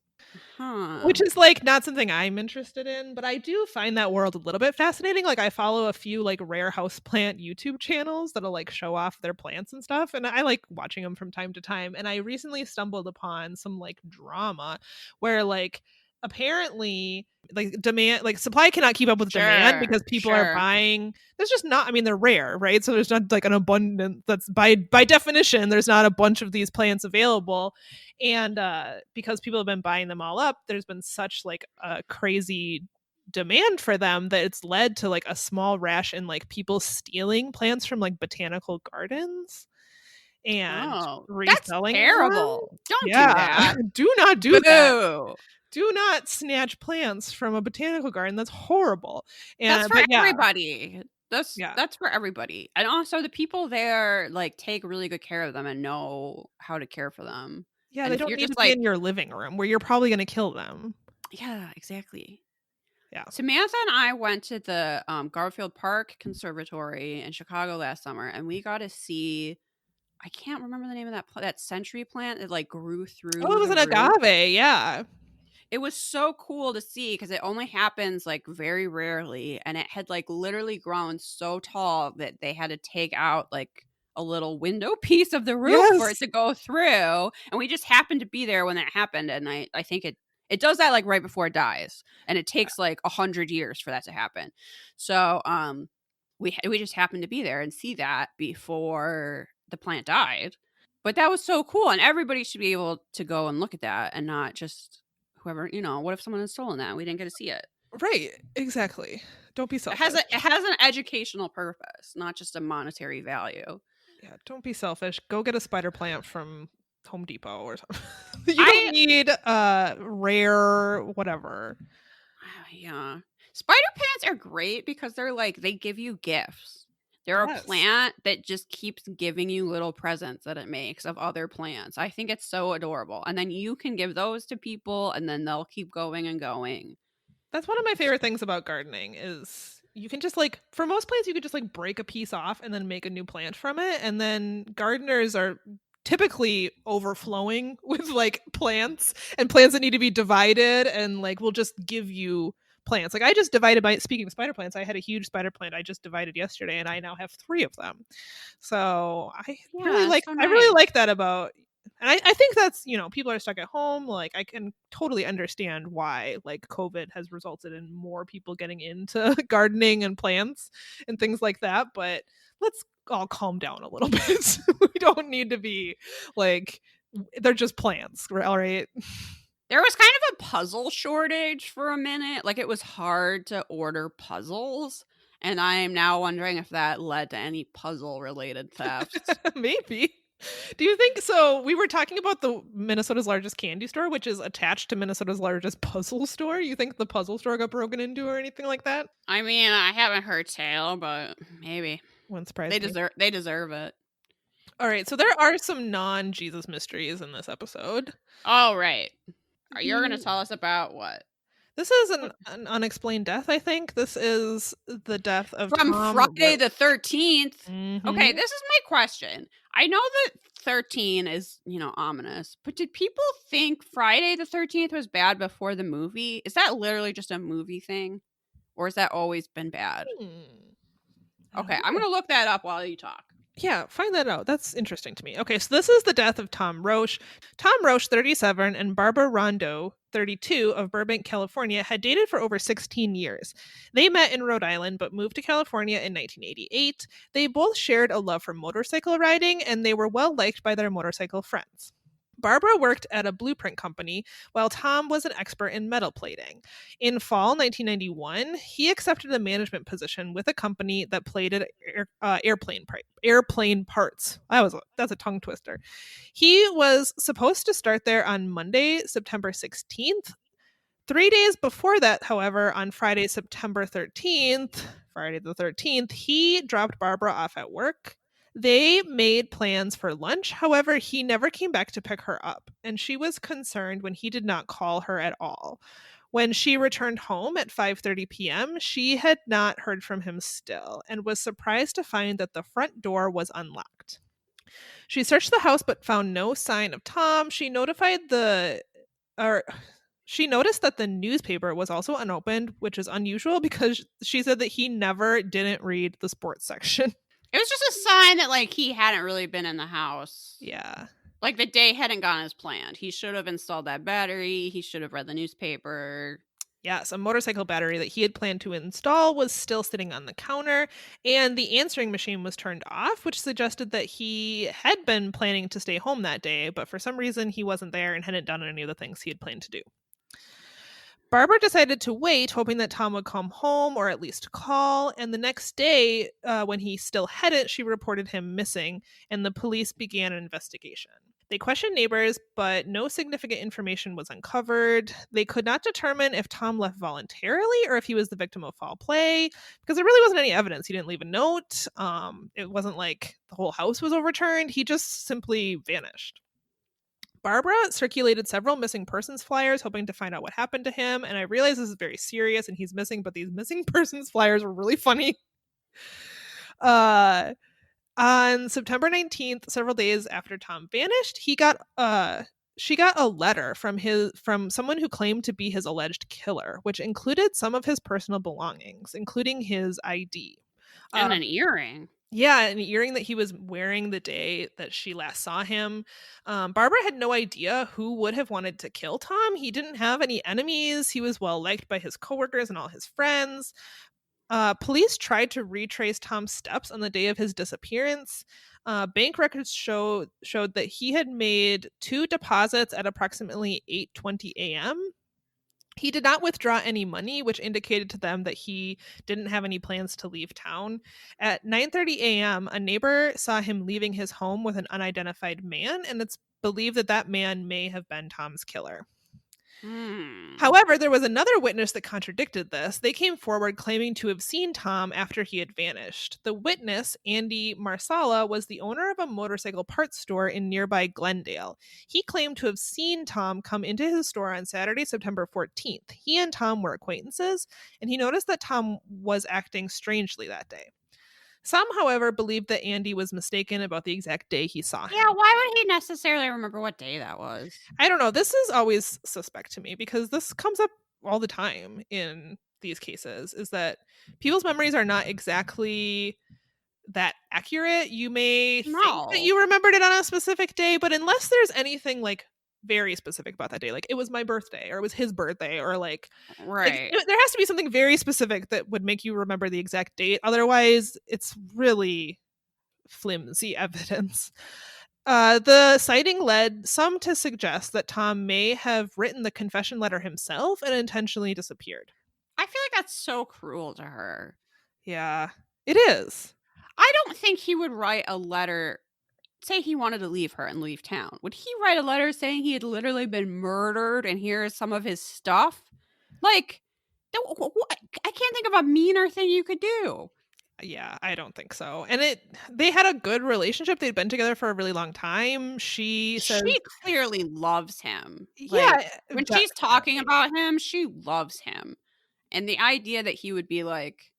C: Which is like not something I'm interested in, but I do find that world a little bit fascinating. Like I follow a few like rare houseplant YouTube channels that'll like show off their plants and stuff, and I like watching them from time to time. And I recently stumbled upon some like drama where like apparently like demand, like supply cannot keep up with demand because people are buying. There's just not, I mean, they're rare, right? So there's not like an abundance, that's by definition there's not a bunch of these plants available. And because people have been buying them all up, there's been such like a crazy demand for them that it's led to like a small rash in like people stealing plants from like botanical gardens and reselling.
A: That's terrible. Don't do that.
C: Do not do that. Do not snatch plants from a botanical garden. That's horrible. And
A: that's for everybody. That's for everybody. And also the people there like take really good care of them and know how to care for them.
C: Yeah, they don't need to be in your living room where you're probably going to kill them.
A: Yeah, exactly.
C: Yeah.
A: Samantha and I went to the Garfield Park Conservatory in Chicago last summer, and we got to see, I can't remember the name of that century plant that like grew through.
C: Oh, it was an agave. Yeah.
A: It was so cool to see because it only happens like very rarely, and it had like literally grown so tall that they had to take out like a little window piece of the roof for it to go through. And we just happened to be there when that happened. And I think it does that like right before it dies. And it takes like 100 years for that to happen. So we just happened to be there and see that before the plant died. But that was so cool. And everybody should be able to go and look at that and not just whoever, you know, what if someone had stolen that? We didn't get to see it.
C: Right. Exactly. Don't be selfish.
A: It has an educational purpose, not just a monetary value.
C: Yeah, don't be selfish. Go get a spider plant from Home Depot or something. You don't need rare whatever.
A: Yeah. Spider plants are great because they're like, they give you gifts. They're a plant that just keeps giving you little presents that it makes of other plants. I think it's so adorable. And then you can give those to people and then they'll keep going and going.
C: That's one of my favorite things about gardening is you can just like, for most plants, you could just like break a piece off and then make a new plant from it. And then gardeners are typically overflowing with like plants and plants that need to be divided, and like will just give you plants. Like I just divided speaking of spider plants, I had a huge spider plant I just divided yesterday and I now have 3 of them. So I
A: Yeah, so
C: really
A: nice.
C: like that about, and I think that's, people are stuck at home. Like, I can totally understand why, like, COVID has resulted in more people getting into gardening and plants and things like that. But let's all calm down a little bit. We don't need to be like, they're just plants, all right?
A: There was kind of a puzzle shortage for a minute. Like, it was hard to order puzzles. And I'm now wondering if that led to any puzzle related thefts.
C: Maybe. Do you think so? We were talking about the Minnesota's largest candy store, which is attached to Minnesota's largest puzzle store. You think the puzzle store got broken into or anything like that?
A: I mean, I haven't heard tale, but maybe.
C: Wouldn't surprise
A: They
C: me.
A: deserve it.
C: All right, so there are some non-Jesus mysteries in this episode.
A: Oh, right. You're going to tell us about what?
C: This is an unexplained death, I think. This is the death of
A: From
C: Tom
A: Friday the
C: Roach.
A: 13th.
C: Mhm.
A: Okay, this is my question. I know that 13 is, ominous, but did people think Friday the 13th was bad before the movie? Is that literally just a movie thing? Or has that always been bad? Okay, I'm going to look that up while you talk.
C: Yeah, find that out. That's interesting to me. Okay, so this is the death of Tom Roach. Tom Roach, 37, and Barbara Rondeau, 32, of Burbank, California, had dated for over 16 years. They met in Rhode Island but moved to California in 1988. They both shared a love for motorcycle riding, and they were well liked by their motorcycle friends. Barbara worked at a blueprint company, while Tom was an expert in metal plating. In fall 1991, he accepted a management position with a company that plated airplane parts. That's a tongue twister. He was supposed to start there on Monday, September 16th. 3 days before that, however, on Friday, September 13th, Friday the 13th, he dropped Barbara off at work. They made plans for lunch. However, he never came back to pick her up, and she was concerned when he did not call her at all. When she returned home at 5:30 p.m., she had not heard from him still and was surprised to find that the front door was unlocked. She searched the house but found no sign of Tom. She noticed that the newspaper was also unopened, which is unusual because she said that he never didn't read the sports section.
A: It was just a sign that, like, he hadn't really been in the house.
C: Yeah.
A: Like, the day hadn't gone as planned. He should have installed that battery. He should have read the newspaper.
C: Yes, a motorcycle battery that he had planned to install was still sitting on the counter, and the answering machine was turned off, which suggested that he had been planning to stay home that day, but for some reason he wasn't there and hadn't done any of the things he had planned to do. Barbara decided to wait, hoping that Tom would come home or at least call. And the next day, when he still hadn't, she reported him missing, and the police began an investigation. They questioned neighbors, but no significant information was uncovered. They could not determine if Tom left voluntarily or if he was the victim of foul play, because there really wasn't any evidence. He didn't leave a note. It wasn't like the whole house was overturned. He just simply vanished. Barbara circulated several missing persons flyers hoping to find out what happened to him, and I realize this is very serious and he's missing, but these missing persons flyers were really funny. On September 19th, several days after Tom vanished, she got a letter from someone who claimed to be his alleged killer, which included some of his personal belongings, including his ID.
A: And an earring.
C: Yeah, an earring that he was wearing the day that she last saw him. Barbara had no idea who would have wanted to kill Tom. He didn't have any enemies. He was well liked by his coworkers and all his friends. Police tried to retrace Tom's steps on the day of his disappearance. Bank records showed that he had made 2 deposits at approximately 8:20 a.m. He did not withdraw any money, which indicated to them that he didn't have any plans to leave town. At 9:30 a.m., a neighbor saw him leaving his home with an unidentified man, and it's believed that that man may have been Tom's killer. However, there was another witness that contradicted this. They came forward claiming to have seen Tom after he had vanished. The witness, Andy Marsala, was the owner of a motorcycle parts store in nearby Glendale. He claimed to have seen Tom come into his store on Saturday, September 14th. He and Tom were acquaintances, and he noticed that Tom was acting strangely that day. Some, however, believed that Andy was mistaken about the exact day he saw him.
A: Yeah, why would he necessarily remember what day that was?
C: I don't know. This is always suspect to me because this comes up all the time in these cases, is that people's memories are not exactly that accurate. You may think that
A: No.
C: you remembered it on a specific day, but unless there's anything like very specific about that day, like it was my birthday or it was his birthday or like
A: Right.
C: there has to be something very specific that would make you remember the exact date. Otherwise, it's really flimsy evidence. The sighting led some to suggest that Tom may have written the confession letter himself and intentionally disappeared.
A: I feel like that's so cruel to her.
C: Yeah, it is.
A: I don't think he would write a letter. Say he wanted to leave her and leave town. Would he write a letter saying he had literally been murdered and here is some of his stuff? Like, I can't think of a meaner thing you could do.
C: Yeah, I don't think so. And they had a good relationship. They'd been together for a really long time. She says,
A: She clearly loves him. Like,
C: yeah,
A: when she's talking
C: definitely.
A: about him, she loves him. And the idea that he would be like,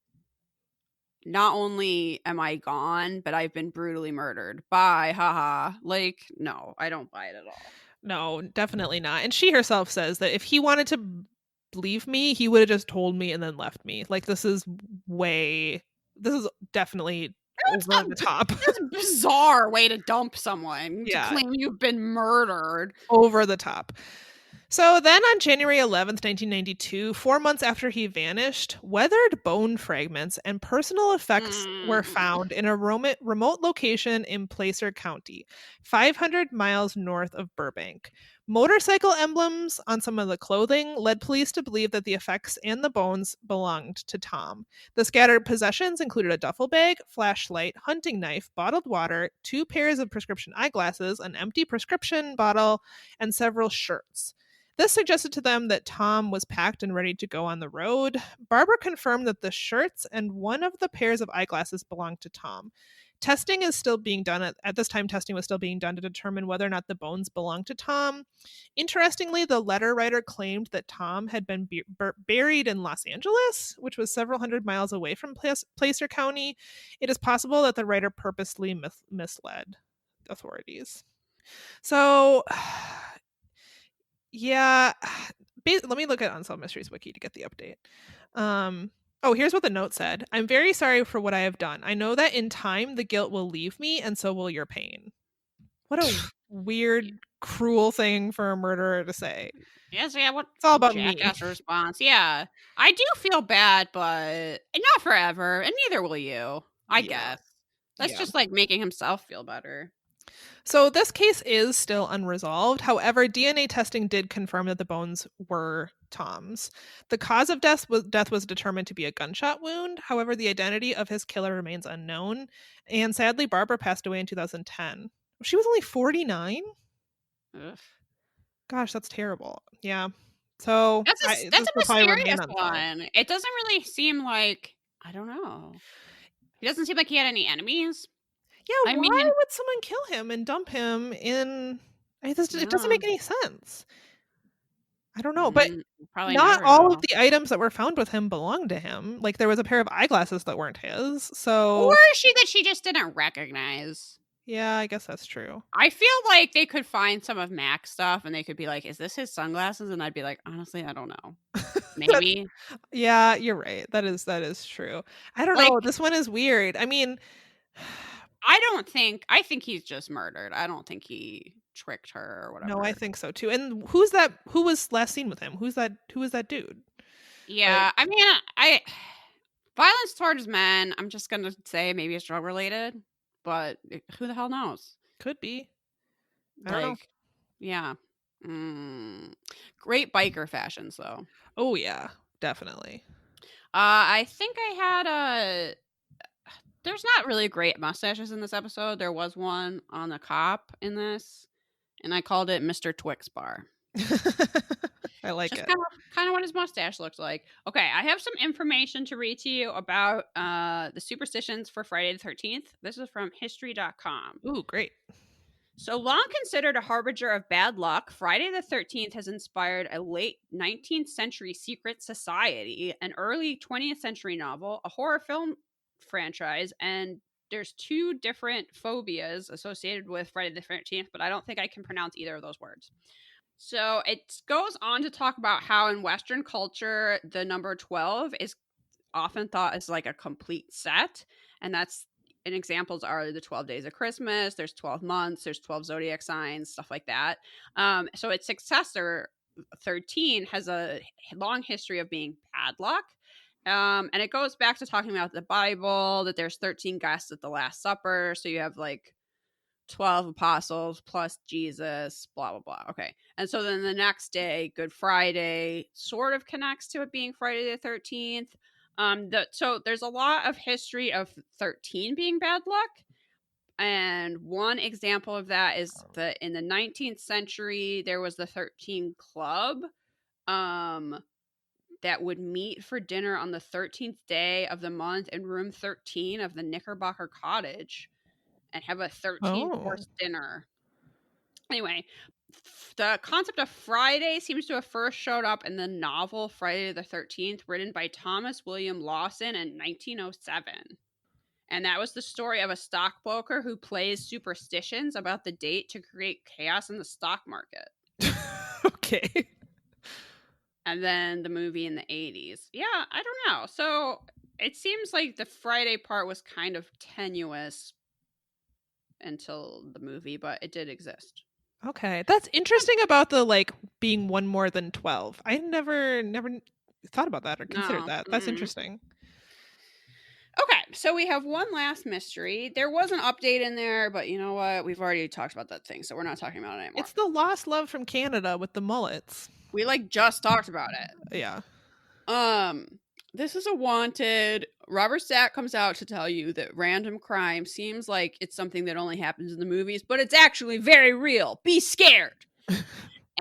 A: not only am I gone, but I've been brutally murdered. Bye, haha. Like, no, I don't buy it at all.
C: No, definitely not. And she herself says that if he wanted to leave me, he would have just told me and then left me. Like this is definitely over the top.
A: That's a bizarre way to dump someone, to
C: Yeah,
A: claim you've been murdered.
C: over the top. So then on January 11th, 1992, 4 months after he vanished, weathered bone fragments and personal effects were found in a remote location in Placer County, 500 miles north of Burbank. Motorcycle emblems on some of the clothing led police to believe that the effects and the bones belonged to Tom. The scattered possessions included a duffel bag, flashlight, hunting knife, bottled water, 2 pairs of prescription eyeglasses, an empty prescription bottle, and several shirts. This suggested to them that Tom was packed and ready to go on the road. Barbara confirmed that the shirts and one of the pairs of eyeglasses belonged to Tom. Testing is still being done at this time. Testing was still being done to determine whether or not the bones belonged to Tom. Interestingly, the letter writer claimed that Tom had been buried in Los Angeles, which was several hundred miles away from Placer County. It is possible that the writer purposely misled authorities. So, yeah, let me look at Unsolved Mysteries Wiki to get the update. Oh, here's what the note said. I'm very sorry for what I have done. I know that in time the guilt will leave me, and so will your pain. What a weird, cruel thing for a murderer to say.
A: Yes, yeah, what
C: It's all about
A: jackass
C: me.
A: response. Yeah. I do feel bad, but not forever, and neither will you, I guess. That's
C: Yeah.
A: just like making himself feel better.
C: So this case is still unresolved. However, DNA testing did confirm that the bones were Tom's. The cause of death was determined to be a gunshot wound. However, the identity of his killer remains unknown. And sadly, Barbara passed away in 2010. She was only 49.
A: Ugh.
C: Gosh, that's terrible. Yeah. So
A: That's
C: this
A: a
C: will probably remain
A: mysterious
C: unsolved.
A: one. It doesn't really seem like, I don't know. He doesn't seem like he had any enemies.
C: Yeah,
A: I
C: why
A: mean,
C: would someone kill him and dump him in? It doesn't
A: no,
C: make any sense. I don't know, but
A: probably
C: not
A: never
C: all of
A: will.
C: the items that were found with him belonged to him. Like there was a pair of eyeglasses that weren't his. So
A: Or is she that she just didn't recognize?
C: yeah, I guess that's true.
A: I feel like they could find some of Mac's stuff and they could be like, is this his sunglasses? And I'd be like, honestly, I don't know. Maybe.
C: Yeah, you're right. That is true. I don't
A: Like,
C: know. This one is weird. I mean,
A: I think he's just murdered. I don't think he tricked her or
C: no, I
A: whatever.
C: think so too. And who's that? Who was last seen with him? Who was that dude? Like,
A: Yeah, I mean, I violence towards men, I'm just gonna say maybe it's drug related, but who the hell knows?
C: could be. I don't know.
A: Like, yeah. Great biker fashions though.
C: Oh yeah, definitely.
A: I think I had there's not really great mustaches in this episode. There was one on the cop in this, and I called it Mr. Twix Bar.
C: I like
A: Just
C: it.
A: kind of what his mustache looks like. Okay, I have some information to read to you about the superstitions for Friday the 13th. This is from HERstory.com.
C: Ooh, great.
A: So long considered a harbinger of bad luck, Friday the 13th has inspired a late 19th century secret society, an early 20th century novel, a horror film franchise, and there's 2 different phobias associated with Friday the 13th, but I don't think I can pronounce either of those words. So it goes on to talk about how in Western culture, the number 12 is often thought as like a complete set. And that's and examples are the 12 days of Christmas, there's 12 months, there's 12 zodiac signs, stuff like that. So its successor, 13, has a long history of being bad luck. And it goes back to talking about the Bible, that there's 13 guests at the Last Supper. So you have like 12 apostles plus Jesus, blah, blah, blah. Okay. And so then the next day, Good Friday, sort of connects to it being Friday the 13th. So there's a lot of history of 13 being bad luck. And one example of that is that in the 19th century, there was the 13 Club that would meet for dinner on the 13th day of the month in room 13 of the Knickerbocker Cottage and have a 13-course dinner. Anyway, the concept of Friday seems to have first showed up in the novel Friday the 13th, written by Thomas William Lawson in 1907. And that was the story of a stockbroker who plays superstitions about the date to create chaos in the stock market.
C: Okay.
A: And then the movie in the 80s. Yeah, I don't know. So it seems like the Friday part was kind of tenuous until the movie, but it did exist.
C: Okay. That's interesting about the like being one more than 12. I never thought about that or considered that. That's interesting.
A: Okay, so we have one last mystery. There was an update in there, but you know what? We've already talked about that thing, so we're not talking about it anymore.
C: It's the lost love from Canada with the mullets.
A: We like just talked about it.
C: Yeah.
A: This is a wanted. Robert Stack comes out to tell you that random crime seems like it's something that only happens in the movies, but it's actually very real. Be scared.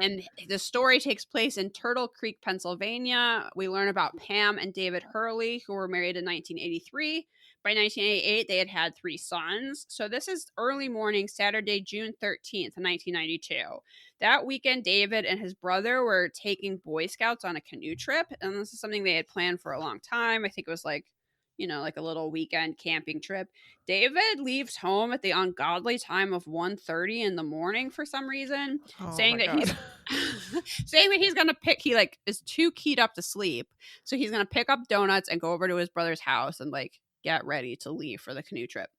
A: And the story takes place in Turtle Creek, Pennsylvania. We learn about Pam and David Hurley, who were married in 1983. By 1988, they had had 3 sons. So this is early morning, Saturday, June 13th, 1992. That weekend, David and his brother were taking Boy Scouts on a canoe trip. And this is something they had planned for a long time. I think it was like, you know, like a little weekend camping trip. David leaves home at the ungodly time of 1:30 in the morning for some reason, saying that he's gonna pick. He like is too keyed up to sleep, so he's gonna pick up donuts and go over to his brother's house and like get ready to leave for the canoe trip.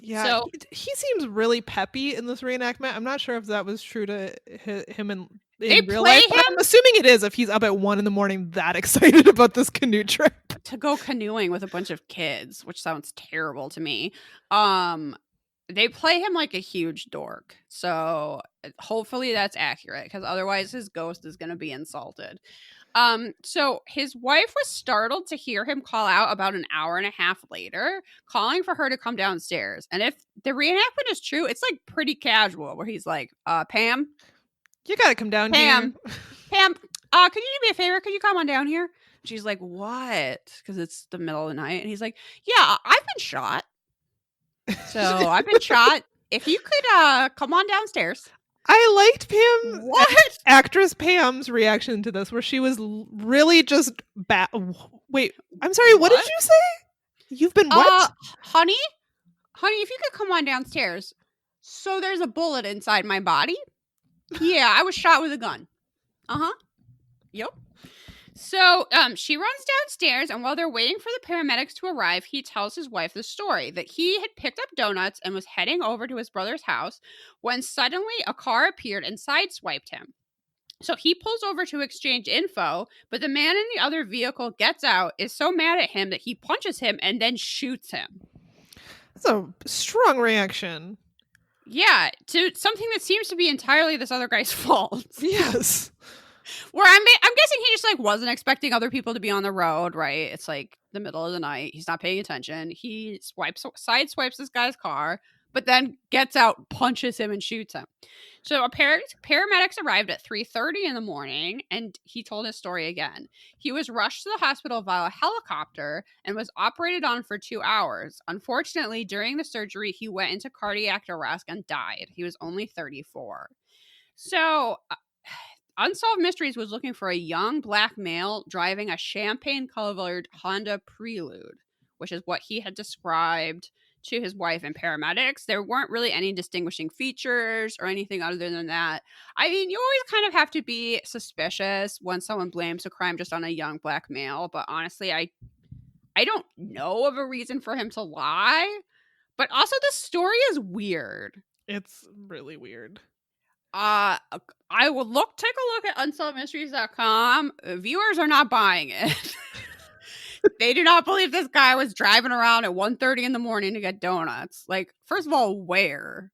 C: Yeah,
A: so
C: he seems really peppy in this reenactment. I'm not sure if that was true to him in real
A: play
C: life, but I'm assuming it is if he's up at 1 a.m. that excited about this canoe trip.
A: To go canoeing with a bunch of kids, which sounds terrible to me. They play him like a huge dork. So hopefully that's accurate, because otherwise his ghost is going to be insulted. So his wife was startled to hear him call out about an hour and a half later, calling for her to come downstairs. And if the reenactment is true, it's like pretty casual, where he's like, Pam,
C: you gotta come down here.
A: Pam, could you do me a favor? Could you come on down here? She's like, what? Because it's the middle of the night. And he's like, yeah, I've been shot. So I've been shot. If you could come on downstairs.
C: I liked actress Pam's reaction to this, where she was really just Wait, I'm sorry, what did you say? You've been what?
A: Honey, if you could come on downstairs. So there's a bullet inside my body. Yeah, I was shot with a gun. Yep. So she runs downstairs, and while they're waiting for the paramedics to arrive, he tells his wife the story that he had picked up donuts and was heading over to his brother's house when suddenly a car appeared and sideswiped him. So he pulls over to exchange info, but the man in the other vehicle gets out, is so mad at him that he punches him and then shoots him.
C: That's a strong reaction.
A: Yeah, to something that seems to be entirely this other guy's fault.
C: Yes.
A: Where I'm guessing he just like wasn't expecting other people to be on the road, right? It's like the middle of the night. He's not paying attention. He sideswipes this guy's car, but then gets out, punches him, and shoots him. So paramedics arrived at 3:30 in the morning, and he told his story again. He was rushed to the hospital via helicopter and was operated on for 2 hours. Unfortunately, during the surgery, he went into cardiac arrest and died. He was only 34. So Unsolved Mysteries was looking for a young black male driving a champagne-colored Honda Prelude, which is what he had described to his wife and paramedics. There weren't really any distinguishing features or anything other than that. I mean, you always kind of have to be suspicious when someone blames a crime just on a young black male, but honestly, I don't know of a reason for him to lie. But also the story is weird.
C: It's really weird.
A: I will take a look at unsolvedmysteries.com. Viewers are not buying it. They do not believe this guy was driving around at 1:30 in the morning to get donuts. Like, first of all, where?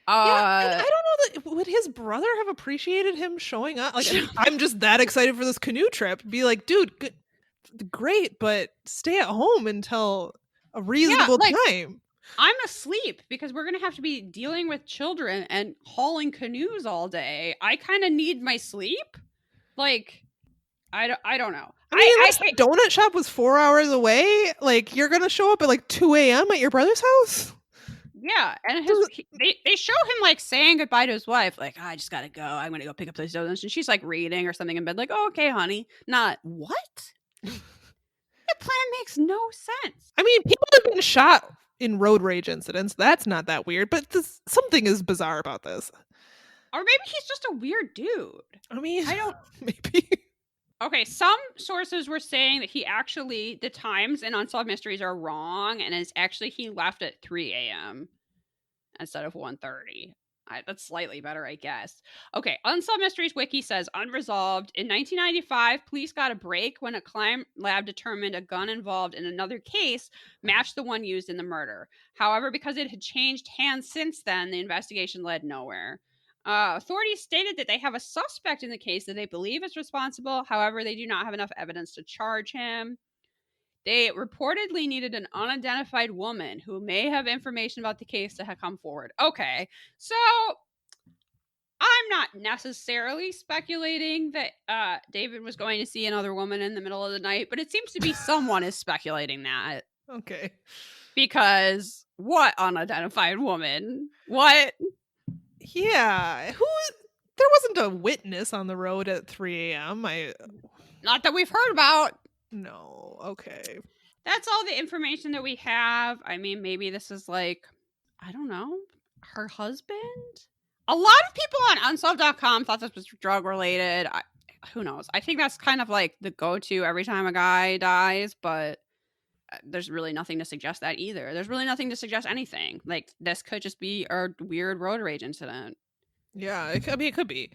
C: Yeah, and I don't know that would his brother have appreciated him showing up? Like, I'm just that excited for this canoe trip. Be like, dude, good, great, but stay at home until a reasonable time.
A: I'm asleep because we're gonna have to be dealing with children and hauling canoes all day. I kind of need my sleep. Like, I don't know.
C: I mean, unless the donut shop was 4 hours away, like you're gonna show up at like 2 a.m. at your brother's house.
A: Yeah, and they show him like saying goodbye to his wife, like, oh, I just gotta go. I'm gonna go pick up those donuts, and she's like reading or something in bed, like, oh, okay, honey. Not what? The plan makes no sense.
C: I mean, people have been shot in road rage incidents. That's not that weird, but something is bizarre about this.
A: Or maybe he's just a weird dude.
C: I mean,
A: I don't
C: maybe.
A: Okay, some sources were saying that the times in Unsolved Mysteries are wrong, and it's actually he left at 3 a.m. instead of 1:30. That's slightly better, I guess. Okay, Unsolved Mysteries Wiki says, unresolved. In 1995, police got a break when a crime lab determined a gun involved in another case matched the one used in the murder. However, because it had changed hands since then, the investigation led nowhere. Authorities stated that they have a suspect in the case that they believe is responsible. However, they do not have enough evidence to charge him. They reportedly needed an unidentified woman who may have information about the case to come forward. Okay, so I'm not necessarily speculating that David was going to see another woman in the middle of the night, but it seems to be someone is speculating that.
C: Okay.
A: Because what unidentified woman? What?
C: Yeah. There wasn't a witness on the road at 3 a.m.
A: Not that we've heard about.
C: No. Okay.
A: That's all the information that we have. I mean, maybe this is like, I don't know, her husband? A lot of people on unsolved.com thought this was drug related. Who knows? I think that's kind of like the go-to every time a guy dies, but there's really nothing to suggest that either. There's really nothing to suggest anything. Like, this could just be a weird road rage incident.
C: Yeah, it could be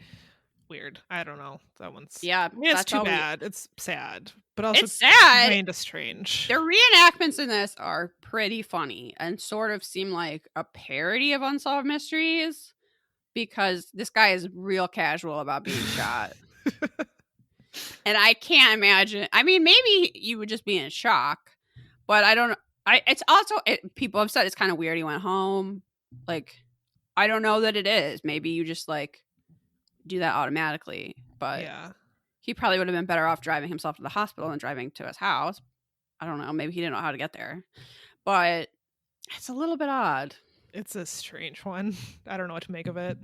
C: weird. I don't know. That one's...
A: Yeah,
C: I mean, it's too bad. It's sad. But also
A: it's sad.
C: Kind of strange.
A: The reenactments in this are pretty funny and sort of seem like a parody of Unsolved Mysteries because this guy is real casual about being shot. And I can't imagine. I mean, maybe you would just be in shock, but I don't know. It's also, people have said it's kind of weird he went home. Like, I don't know that it is. Maybe you just like do that automatically, but
C: yeah.
A: He probably would have been better off driving himself to the hospital than driving to his house. I don't know. Maybe he didn't know how to get there. But it's a little bit odd.
C: It's a strange one. I don't know what to make of it.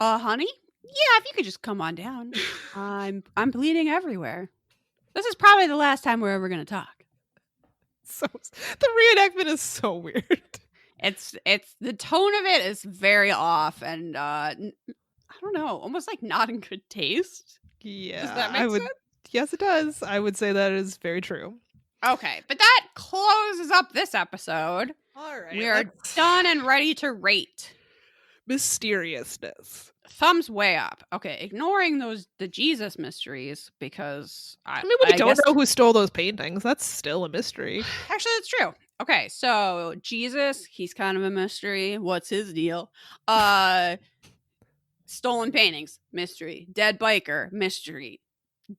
A: Honey? Yeah, if you could just come on down. I'm bleeding everywhere. This is probably the last time we're ever going to talk.
C: So the reenactment is so weird.
A: It's the tone of it is very off and I don't know, almost like not in good taste.
C: Yeah,
A: does that make sense?
C: Yes, it does. I would say that is very true.
A: Okay, but that closes up this episode.
C: All right,
A: we are done and ready to rate
C: mysteriousness.
A: Thumbs way up. Okay, ignoring the Jesus mysteries because
C: I mean, we don't know who stole those paintings. That's still a mystery.
A: Actually, that's true. Okay, so Jesus, he's kind of a mystery. What's his deal? Stolen paintings, mystery. Dead biker, mystery.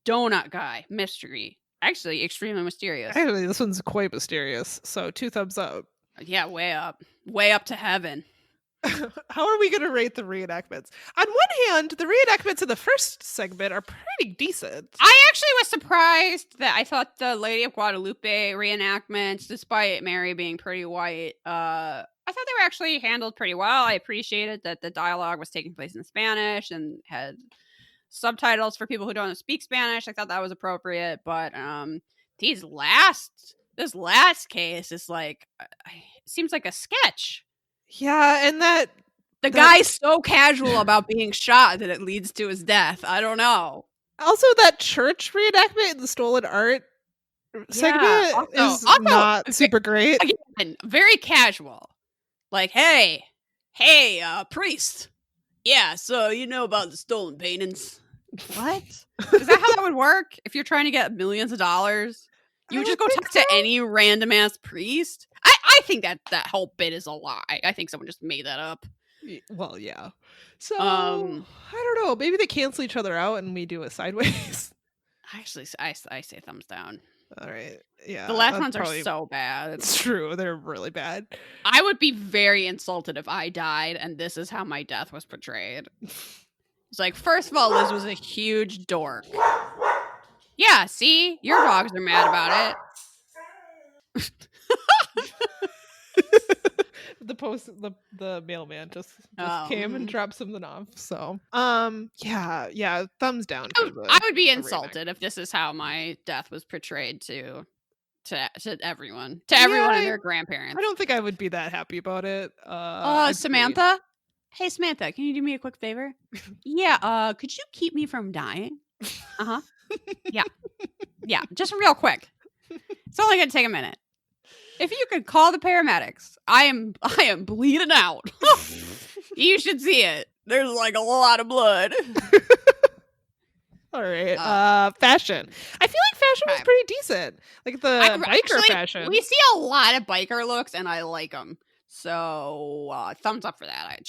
A: Donut guy, mystery. Actually, extremely mysterious.
C: Actually, this one's quite mysterious. So 2 thumbs up.
A: Yeah, way up. Way up to heaven.
C: How are we going to rate the reenactments? On one hand, the reenactments in the first segment are pretty decent.
A: I actually was surprised that I thought the Lady of Guadalupe reenactments, despite Mary being pretty white, I thought they were actually handled pretty well. I appreciated that the dialogue was taking place in Spanish and had subtitles for people who don't speak Spanish. I thought that was appropriate, but this last case is like, seems like a sketch.
C: Yeah, and that
A: guy's so casual about being shot that it leads to his death. I don't know.
C: Also, that church reenactment in the stolen art segment is not super great.
A: Again, very casual. Like, hey, priest. Yeah, so you know about the stolen paintings. What? Is that how that would work? If you're trying to get millions of dollars, you would just go talk to any random ass priest? I think that whole bit is a lie. I think someone just made that up.
C: Well, yeah. So I don't know. Maybe they cancel each other out and we do it sideways.
A: Actually, I say thumbs down.
C: All right. Yeah.
A: The last ones are so bad.
C: It's true. They're really bad.
A: I would be very insulted if I died and this is how my death was portrayed. It's like, first of all, Liz was a huge dork. Yeah, see? Your dogs are mad about it.
C: The mailman just
A: Oh,
C: came and dropped something off. So yeah, thumbs down.
A: I would be insulted if this is how my death was portrayed to everyone, and their grandparents.
C: I don't think I would be that happy about it.
A: Samantha? Hey, Samantha, can you do me a quick favor? Yeah, could you keep me from dying? Uh-huh. Yeah, just real quick. It's only gonna take a minute. If you could call the paramedics, I am bleeding out. You should see it. There's like a lot of blood.
C: All right. Fashion. I feel like fashion was pretty decent. Like the biker fashion.
A: We see a lot of biker looks, and I like them. So thumbs up for that.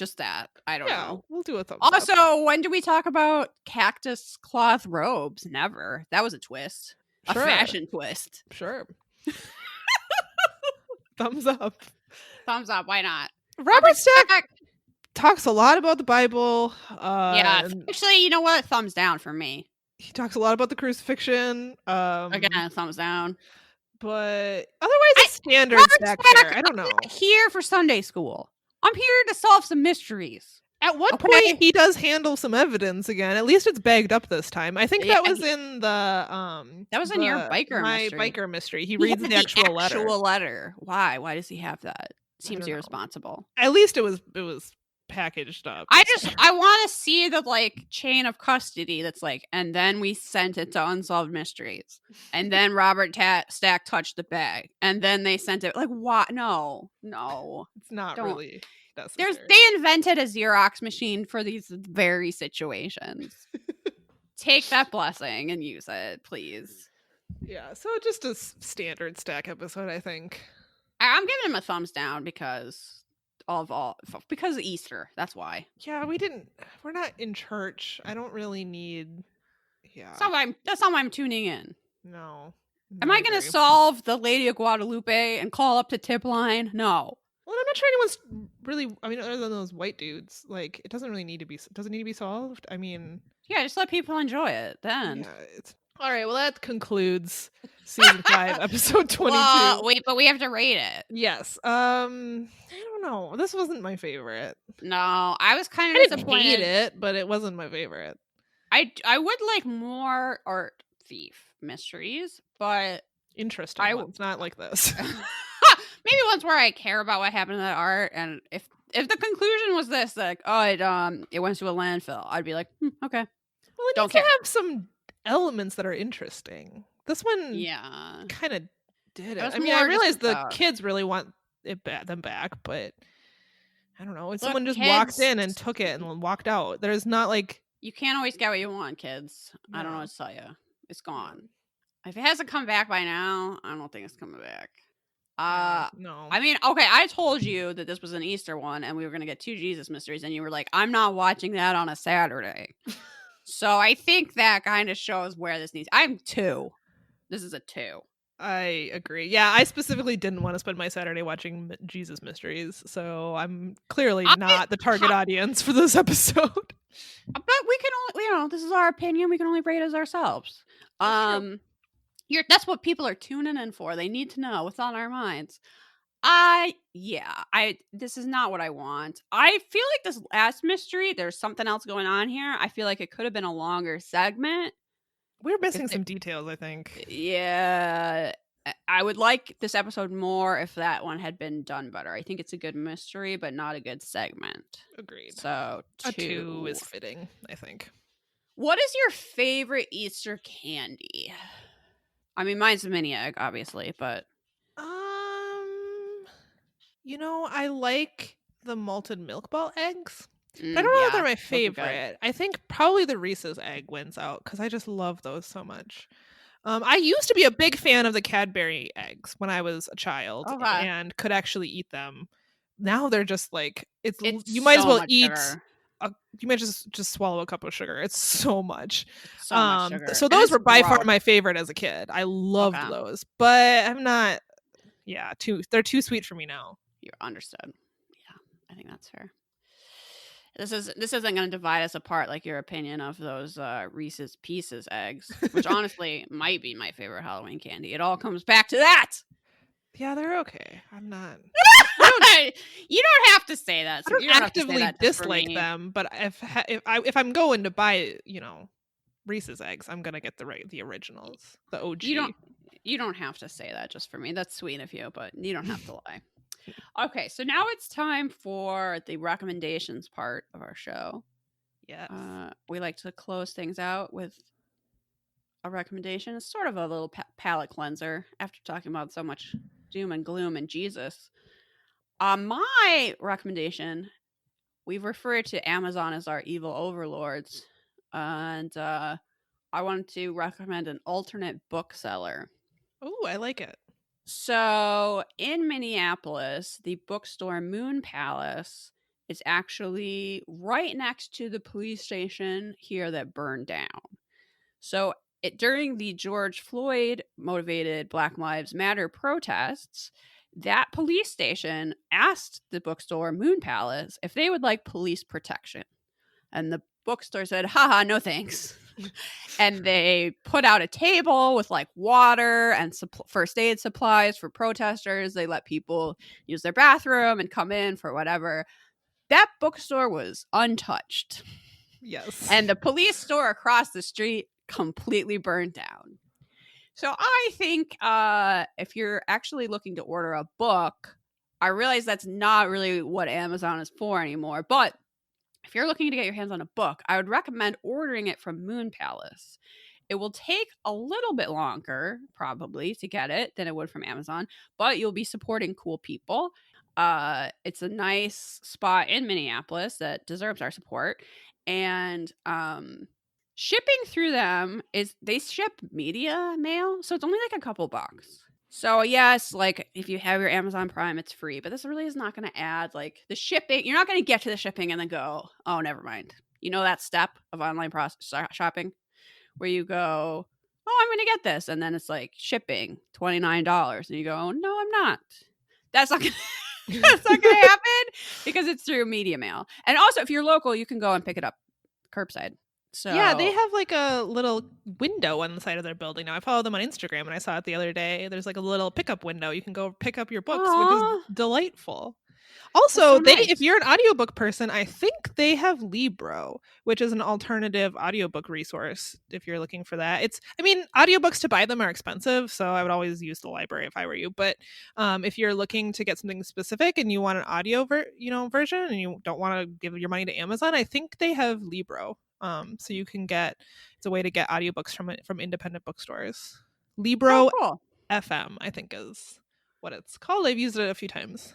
A: I don't know.
C: We'll do a thumbs up.
A: Also, when do we talk about cactus cloth robes? Never. That was a twist. Sure. A fashion twist.
C: Sure. Thumbs up.
A: Thumbs up. Why not?
C: Robert Stack talks a lot about the Bible.
A: Yeah. Actually, you know what? Thumbs down for me.
C: He talks a lot about the crucifixion.
A: Again, thumbs down.
C: But otherwise, it's standard Stack fare. I don't know.
A: I'm here for Sunday school. I'm here to solve some mysteries.
C: At one point, he does handle some evidence again. At least it's bagged up this time. I think that was in the
A: that was in your
C: biker mystery. He reads the actual
A: letter. Why? Why does he have that? Seems irresponsible.
C: At least it was packaged up.
A: I want to see the like chain of custody that's like, and then we sent it to Unsolved Mysteries, and then Robert Stack touched the bag, and then they sent it. Like, what? No,
C: it's not really. They
A: invented a Xerox machine for these very situations. Take that blessing and use it, please.
C: Yeah, so just a standard Stack episode, I think.
A: I'm giving him a thumbs down because of Easter. That's why.
C: Yeah, we're not in church. I don't really need. Yeah,
A: that's not why I'm tuning in.
C: No.
A: Am I going to solve the Lady of Guadalupe and call up to tip line? No.
C: Well, I'm not sure anyone's really. I mean, other than those white dudes, like it doesn't need to be solved. I mean,
A: yeah, just let people enjoy it. Then.
C: Yeah, all right. Well, that concludes season 5, episode 22.
A: Wait, but we have to rate it.
C: Yes. I don't know. This wasn't my favorite.
A: No, I was kind of disappointed.
C: I didn't hate it, but it wasn't my favorite.
A: I would like more art thief mysteries, but
C: interesting ones, not like this.
A: Maybe ones where I care about what happened to that art, and if the conclusion was this, like, it went to a landfill, I'd be like, okay.
C: Well, it needs to have some elements that are interesting. This one, kind of did it. I mean, I realize the kids really want them back, but I don't know. Someone just walked in and took it and walked out. There's not like
A: you can't always get what you want, kids. No. I don't know what to tell you. It's gone. If it hasn't come back by now, I don't think it's coming back.
C: No.
A: I mean, okay, I told you that this was an Easter one and we were going to get 2 Jesus mysteries, and you were like, I'm not watching that on a Saturday. So I think that kind of shows where this needs. I'm 2. This is a 2.
C: I agree. Yeah, I specifically didn't want to spend my Saturday watching Jesus mysteries, so I'm clearly not the target audience for this episode.
A: But we can only, this is our opinion. We can only rate as ourselves. That's what people are tuning in for. They need to know what's on our minds. This is not what I want. I feel like this last mystery, there's something else going on here. I feel like it could have been a longer segment.
C: We're missing some details, I think.
A: Yeah. I would like this episode more if that one had been done better. I think it's a good mystery, but not a good segment.
C: Agreed.
A: So
C: a 2 is fitting, I think.
A: What is your favorite Easter candy? I mean, mine's a mini egg, obviously, but
C: I like the malted milk ball eggs. But I don't know if they're
A: Yeah,
C: my
A: those are good.
C: favorite. I think probably the Reese's egg wins out because I just love those so much. I used to be a big fan of the Cadbury eggs when I was a child
A: Okay.
C: and could actually eat them. Now they're just like
A: It's
C: you might as
A: so
C: well
A: much
C: eat
A: sugar.
C: you might just swallow a cup of sugar. It's so much.
A: It's so much sugar.
C: So
A: And
C: those
A: it's
C: were by far
A: gross.
C: my favorite as a kid. I loved
A: Okay.
C: those, but I'm not. Yeah, they're too sweet for me now.
A: You're understood. Yeah, I think that's fair. This isn't going to divide us apart like your opinion of those Reese's Pieces eggs, which honestly might be my favorite Halloween candy. It all comes back to that.
C: Yeah, they're okay. I'm not.
A: You don't have to say that.
C: I don't
A: You don't have to say
C: actively
A: that just for
C: dislike
A: me.
C: them, but if I'm going to buy, Reese's eggs, I'm gonna get the originals, the OG.
A: You don't have to say that just for me. That's sweet of you, but you don't have to lie. Okay, so now it's time for the recommendations part of our show.
C: Yes.
A: We like to close things out with a recommendation. It's sort of a little palate cleanser after talking about so much doom and gloom and Jesus. My recommendation, we've referred to Amazon as our evil overlords, and I wanted to recommend an alternate bookseller.
C: Oh, I like it.
A: So in Minneapolis, the bookstore Moon Palace is actually right next to the police station here that burned down. So during the George Floyd motivated Black Lives Matter protests, that police station asked the bookstore Moon Palace if they would like police protection. And the bookstore said, haha, no thanks. And they put out a table with like water and first aid supplies for protesters. They let people use their bathroom and come in for whatever. That bookstore was untouched.
C: Yes.
A: And the police store across the street completely burned down. So I think if you're actually looking to order a book, I realize that's not really what Amazon is for anymore, but if you're looking to get your hands on a book, I would recommend ordering it from Moon Palace. It will take a little bit longer, probably, to get it than it would from Amazon, but you'll be supporting cool people. It's a nice spot in Minneapolis that deserves our support. And shipping through them they ship media mail, so it's only like a couple bucks. So yes, like if you have your Amazon Prime, it's free, but this really is not going to add like the shipping. You're not going to get to the shipping and then go, oh, never mind. You know that step of online shopping where you go, oh, I'm going to get this, and then it's like shipping $29, and you go, oh, no, I'm not. That's not going to happen because it's through media mail. And also, if you're local, you can go and pick it up curbside. So
C: yeah, they have like a little window on the side of their building now. I follow them on Instagram and I saw it the other day. There's like a little pickup window. You can go pick up your books, which is delightful. Also,
A: so nice.
C: If you're an audiobook person, I think they have Libro, which is an alternative audiobook resource if you're looking for that. Audiobooks to buy them are expensive, so I would always use the library if I were you. But if you're looking to get something specific and you want an audio version and you don't want to give your money to Amazon, I think they have Libro. So you can it's a way to get audiobooks from independent bookstores. Libro
A: cool.
C: FM, I think is what it's called. I've used it a few times.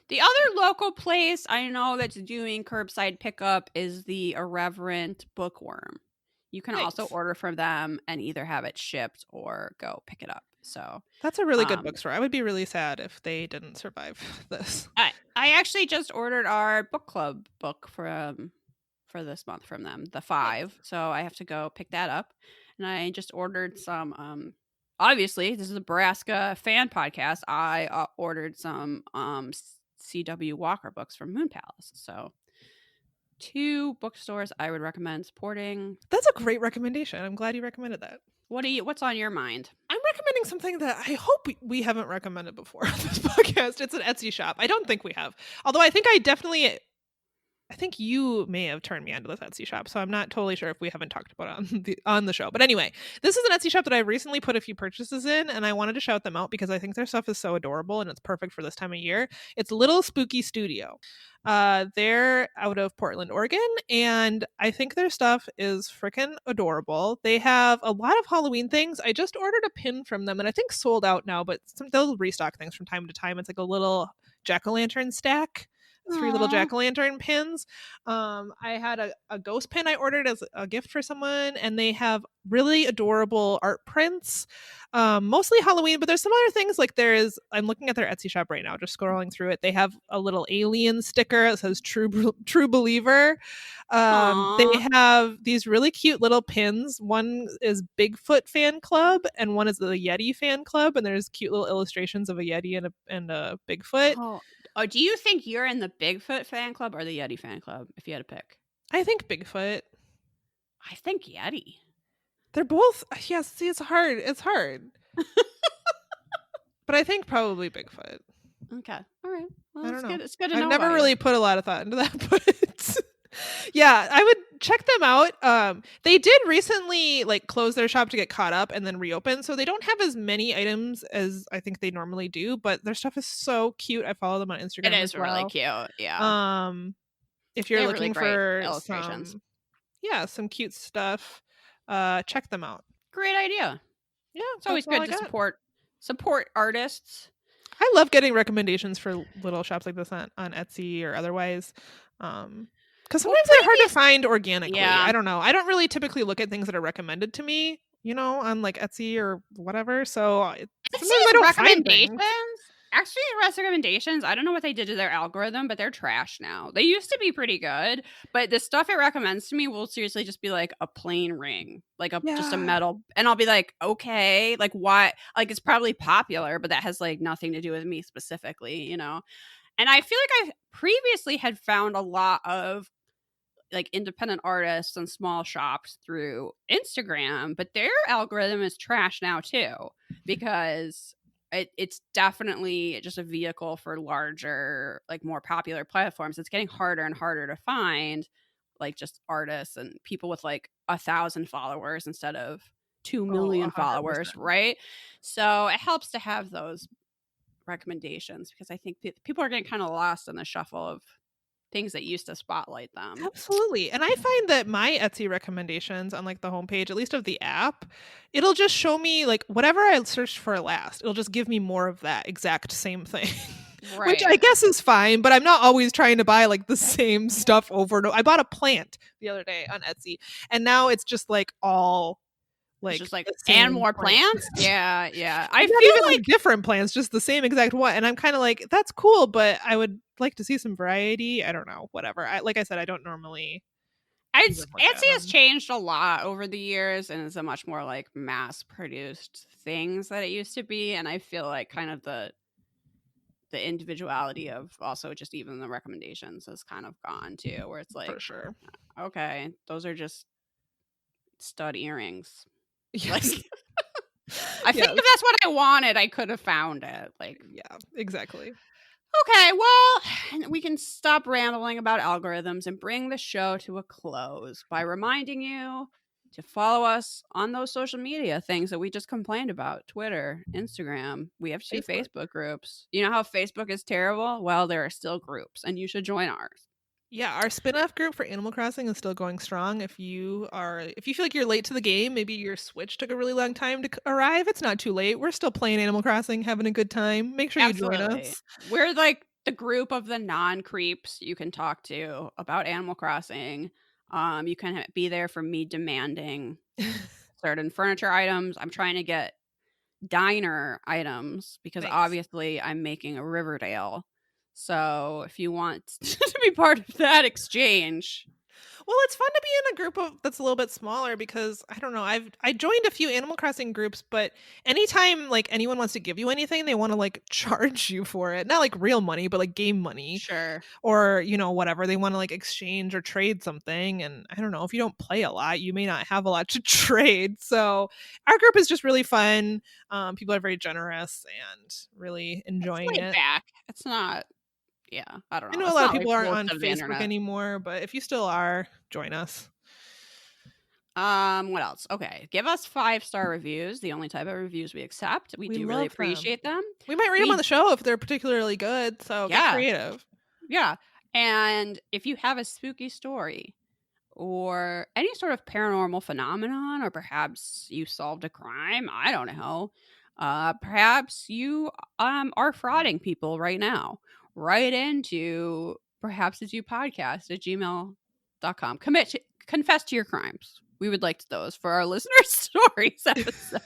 A: The other local place I know that's doing curbside pickup is the Irreverent Bookworm. You can also order from them and either have it shipped or go pick it up. So
C: that's a really good bookstore. I would be really sad if they didn't survive this.
A: I actually just ordered our book club book for this month from them, the 5. So I have to go pick that up. And I just ordered some obviously this is a Nebraska fan podcast. I ordered some CW Walker books from Moon Palace. So 2 bookstores I would recommend supporting.
C: That's a great recommendation. I'm glad you recommended that.
A: What's on your mind?
C: I'm recommending something that I hope we haven't recommended before on this podcast. It's an Etsy shop. I don't think we have. Although I think you may have turned me onto this Etsy shop, so I'm not totally sure if we haven't talked about it on the show. But anyway, this is an Etsy shop that I recently put a few purchases in, and I wanted to shout them out because I think their stuff is so adorable and it's perfect for this time of year. It's Little Spooky Studio. They're out of Portland, Oregon, and I think their stuff is freaking adorable. They have a lot of Halloween things. I just ordered a pin from them, and I think sold out now, but they'll restock things from time to time. It's like a little jack-o'-lantern stack. 3 little
A: Aw.
C: jack-o'-lantern pins. I had a ghost pin I ordered as a gift for someone, and they have really adorable art prints, mostly Halloween, but there's some other things, like I'm looking at their Etsy shop right now, just scrolling through it. They have a little alien sticker that says true believer. They
A: Aw.
C: have these really cute little pins. One is Bigfoot fan club, and one is the Yeti fan club, and there's cute little illustrations of a Yeti and a Bigfoot.
A: Oh. Oh, do you think you're in the Bigfoot fan club or the Yeti fan club, if you had to pick?
C: I think Bigfoot.
A: I think Yeti.
C: They're both, yeah, see, it's hard. It's hard. But I think probably Bigfoot.
A: Okay. All right. Well,
C: I don't know.
A: It's good to
C: I've
A: know
C: never
A: about
C: really put a lot of thought into that, but yeah, I would check them out. They did recently like close their shop to get caught up and then reopen, so they don't have as many items as I think they normally do, but their stuff is so cute. I follow them on
A: you.
C: Instagram
A: It
C: as
A: is really
C: well.
A: cute. Yeah.
C: If
A: They
C: you're
A: have really
C: looking
A: great
C: for
A: illustrations.
C: some cute stuff, check them out.
A: Great idea.
C: Yeah,
A: It's always
C: that's all
A: good
C: I
A: to
C: got.
A: support artists.
C: I love getting recommendations for little shops like this on Etsy or otherwise. Because
A: Well,
C: sometimes they're hard to find organically.
A: Yeah.
C: I don't know. I don't really typically look at things that are recommended to me, on like Etsy or whatever. So sometimes I don't find things.
A: Actually, recommendations, I don't know what they did to their algorithm, but they're trash now. They used to be pretty good, but the stuff it recommends to me will seriously just be like a plain ring, like just a
C: Yeah.
A: metal, and I'll be like, okay, like why? Like it's probably popular, but that has like nothing to do with me specifically, And I feel like I previously had found a lot of like independent artists and small shops through Instagram, but their algorithm is trash now too, because it's definitely just a vehicle for larger, like more popular platforms. It's getting harder and harder to find like just artists and people with like 1,000 followers instead of 2 million followers,
C: 100%.
A: right? So it helps to have those recommendations, because I think people are getting kind of lost in the shuffle of things that used to spotlight them.
C: Absolutely. And I find that my Etsy recommendations on like the homepage, at least of the app, it'll just show me like whatever I searched for last. It'll just give me more of that exact same thing. Which I
A: Right.
C: guess is fine, but I'm not always trying to buy like the same stuff over and over. I bought a plant the other day on Etsy, and now it's just like all
A: It's
C: like
A: just like,
C: the
A: and
C: same
A: more
C: plant.
A: plants? Yeah, yeah. I
C: Not
A: feel
C: even
A: like
C: like different plants, just the same exact one. And I'm kind of like, that's cool, but I would like to see some variety. I don't know, whatever. Like I said, I don't normally even look at
A: Etsy has
C: them.
A: changed a lot over the years, and it's a much more like mass produced things that it used to be. And I feel like kind of the individuality of also just even the recommendations has kind of gone too, where it's like,
C: For sure.
A: okay, those are just stud earrings. Like
C: Yes.
A: I think
C: Yes.
A: if that's what I wanted, I could have found it. Like,
C: Yeah, exactly.
A: okay, well, we can stop rambling about algorithms and bring the show to a close by reminding you to follow us on those social media things that we just complained about: Twitter, Instagram. We have 2 Facebook groups. You know how Facebook is terrible? Well, there are still groups, and you should join ours.
C: Yeah, our spin-off group for Animal Crossing is still going strong. If you feel like you're late to the game, maybe your Switch took a really long time to arrive, it's not too late. We're still playing Animal Crossing, having a good time. Make sure you join
A: Absolutely.
C: us.
A: We're like the group of the non-creeps you can talk to about Animal Crossing. You can be there for me demanding certain furniture items. I'm trying to get diner items because
C: Nice.
A: obviously I'm making a Riverdale. So if you want to be part of that exchange,
C: Well, it's fun to be in a group that's a little bit smaller because I don't know. I joined a few Animal Crossing groups, but anytime like anyone wants to give you anything, they want to like charge you for it. Not like real money, but like game money
A: sure.
C: or whatever. They want to like exchange or trade something, and I don't know, if you don't play a lot, you may not have a lot to trade. So our group is just really fun. People are very generous and really enjoying
A: It's laid
C: it.
A: back. It's not. Yeah, I don't
C: I
A: know.
C: know a
A: It's
C: lot of
A: not like
C: people aren't
A: most
C: on
A: of the
C: Facebook
A: internet.
C: anymore, but if you still are, join us.
A: What else? Okay, give us 5-star reviews. The only type of reviews we accept. We do really
C: love them.
A: appreciate them.
C: We might read them on the show if they're particularly good, so get
A: Yeah.
C: creative.
A: Yeah, and if you have a spooky story or any sort of paranormal phenomenon, or perhaps you solved a crime, I don't know. Perhaps you are frauding people right now. Write into perhaps it's you podcast at gmail.com. Confess to your crimes. We would like those for our listener stories episode.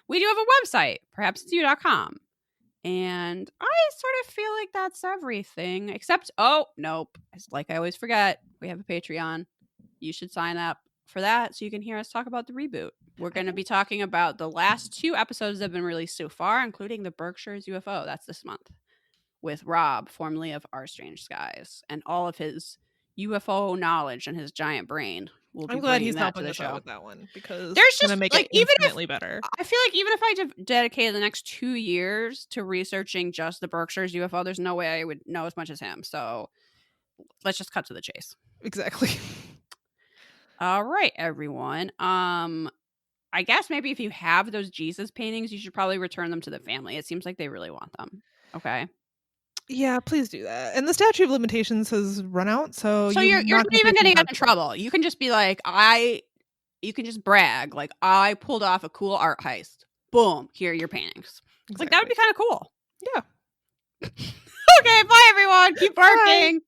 A: We do have a website, perhaps it's you.com. And I sort of feel like that's everything. Except, oh, nope. Like I always forget, we have a Patreon. You should sign up for that so you can hear us talk about the reboot. We're going to be talking about the last 2 episodes that have been released so far, including the Berkshire's UFO. That's this month. With Rob, formerly of Our Strange Skies, and all of his UFO knowledge and his giant brain.
C: I'm glad he's helping us out with that one because
A: there's
C: it's
A: just
C: gonna make
A: like
C: it infinitely better.
A: I feel like even if I dedicated the next 2 years to researching just the Berkshire's UFO, there's no way I would know as much as him. So let's just cut to the chase.
C: Exactly.
A: All right, everyone. I guess maybe if you have those Jesus paintings, you should probably return them to the family. It seems like they really want them. Okay.
C: Yeah, please do that. And the statute of limitations has run out, so
A: you're not even going to get in trouble. You can just be like, you can just brag, like, I pulled off a cool art heist. Boom, here are your paintings. Exactly. Like, that would be kind of cool.
C: Yeah.
A: Okay, bye, everyone. Keep barking. Bye.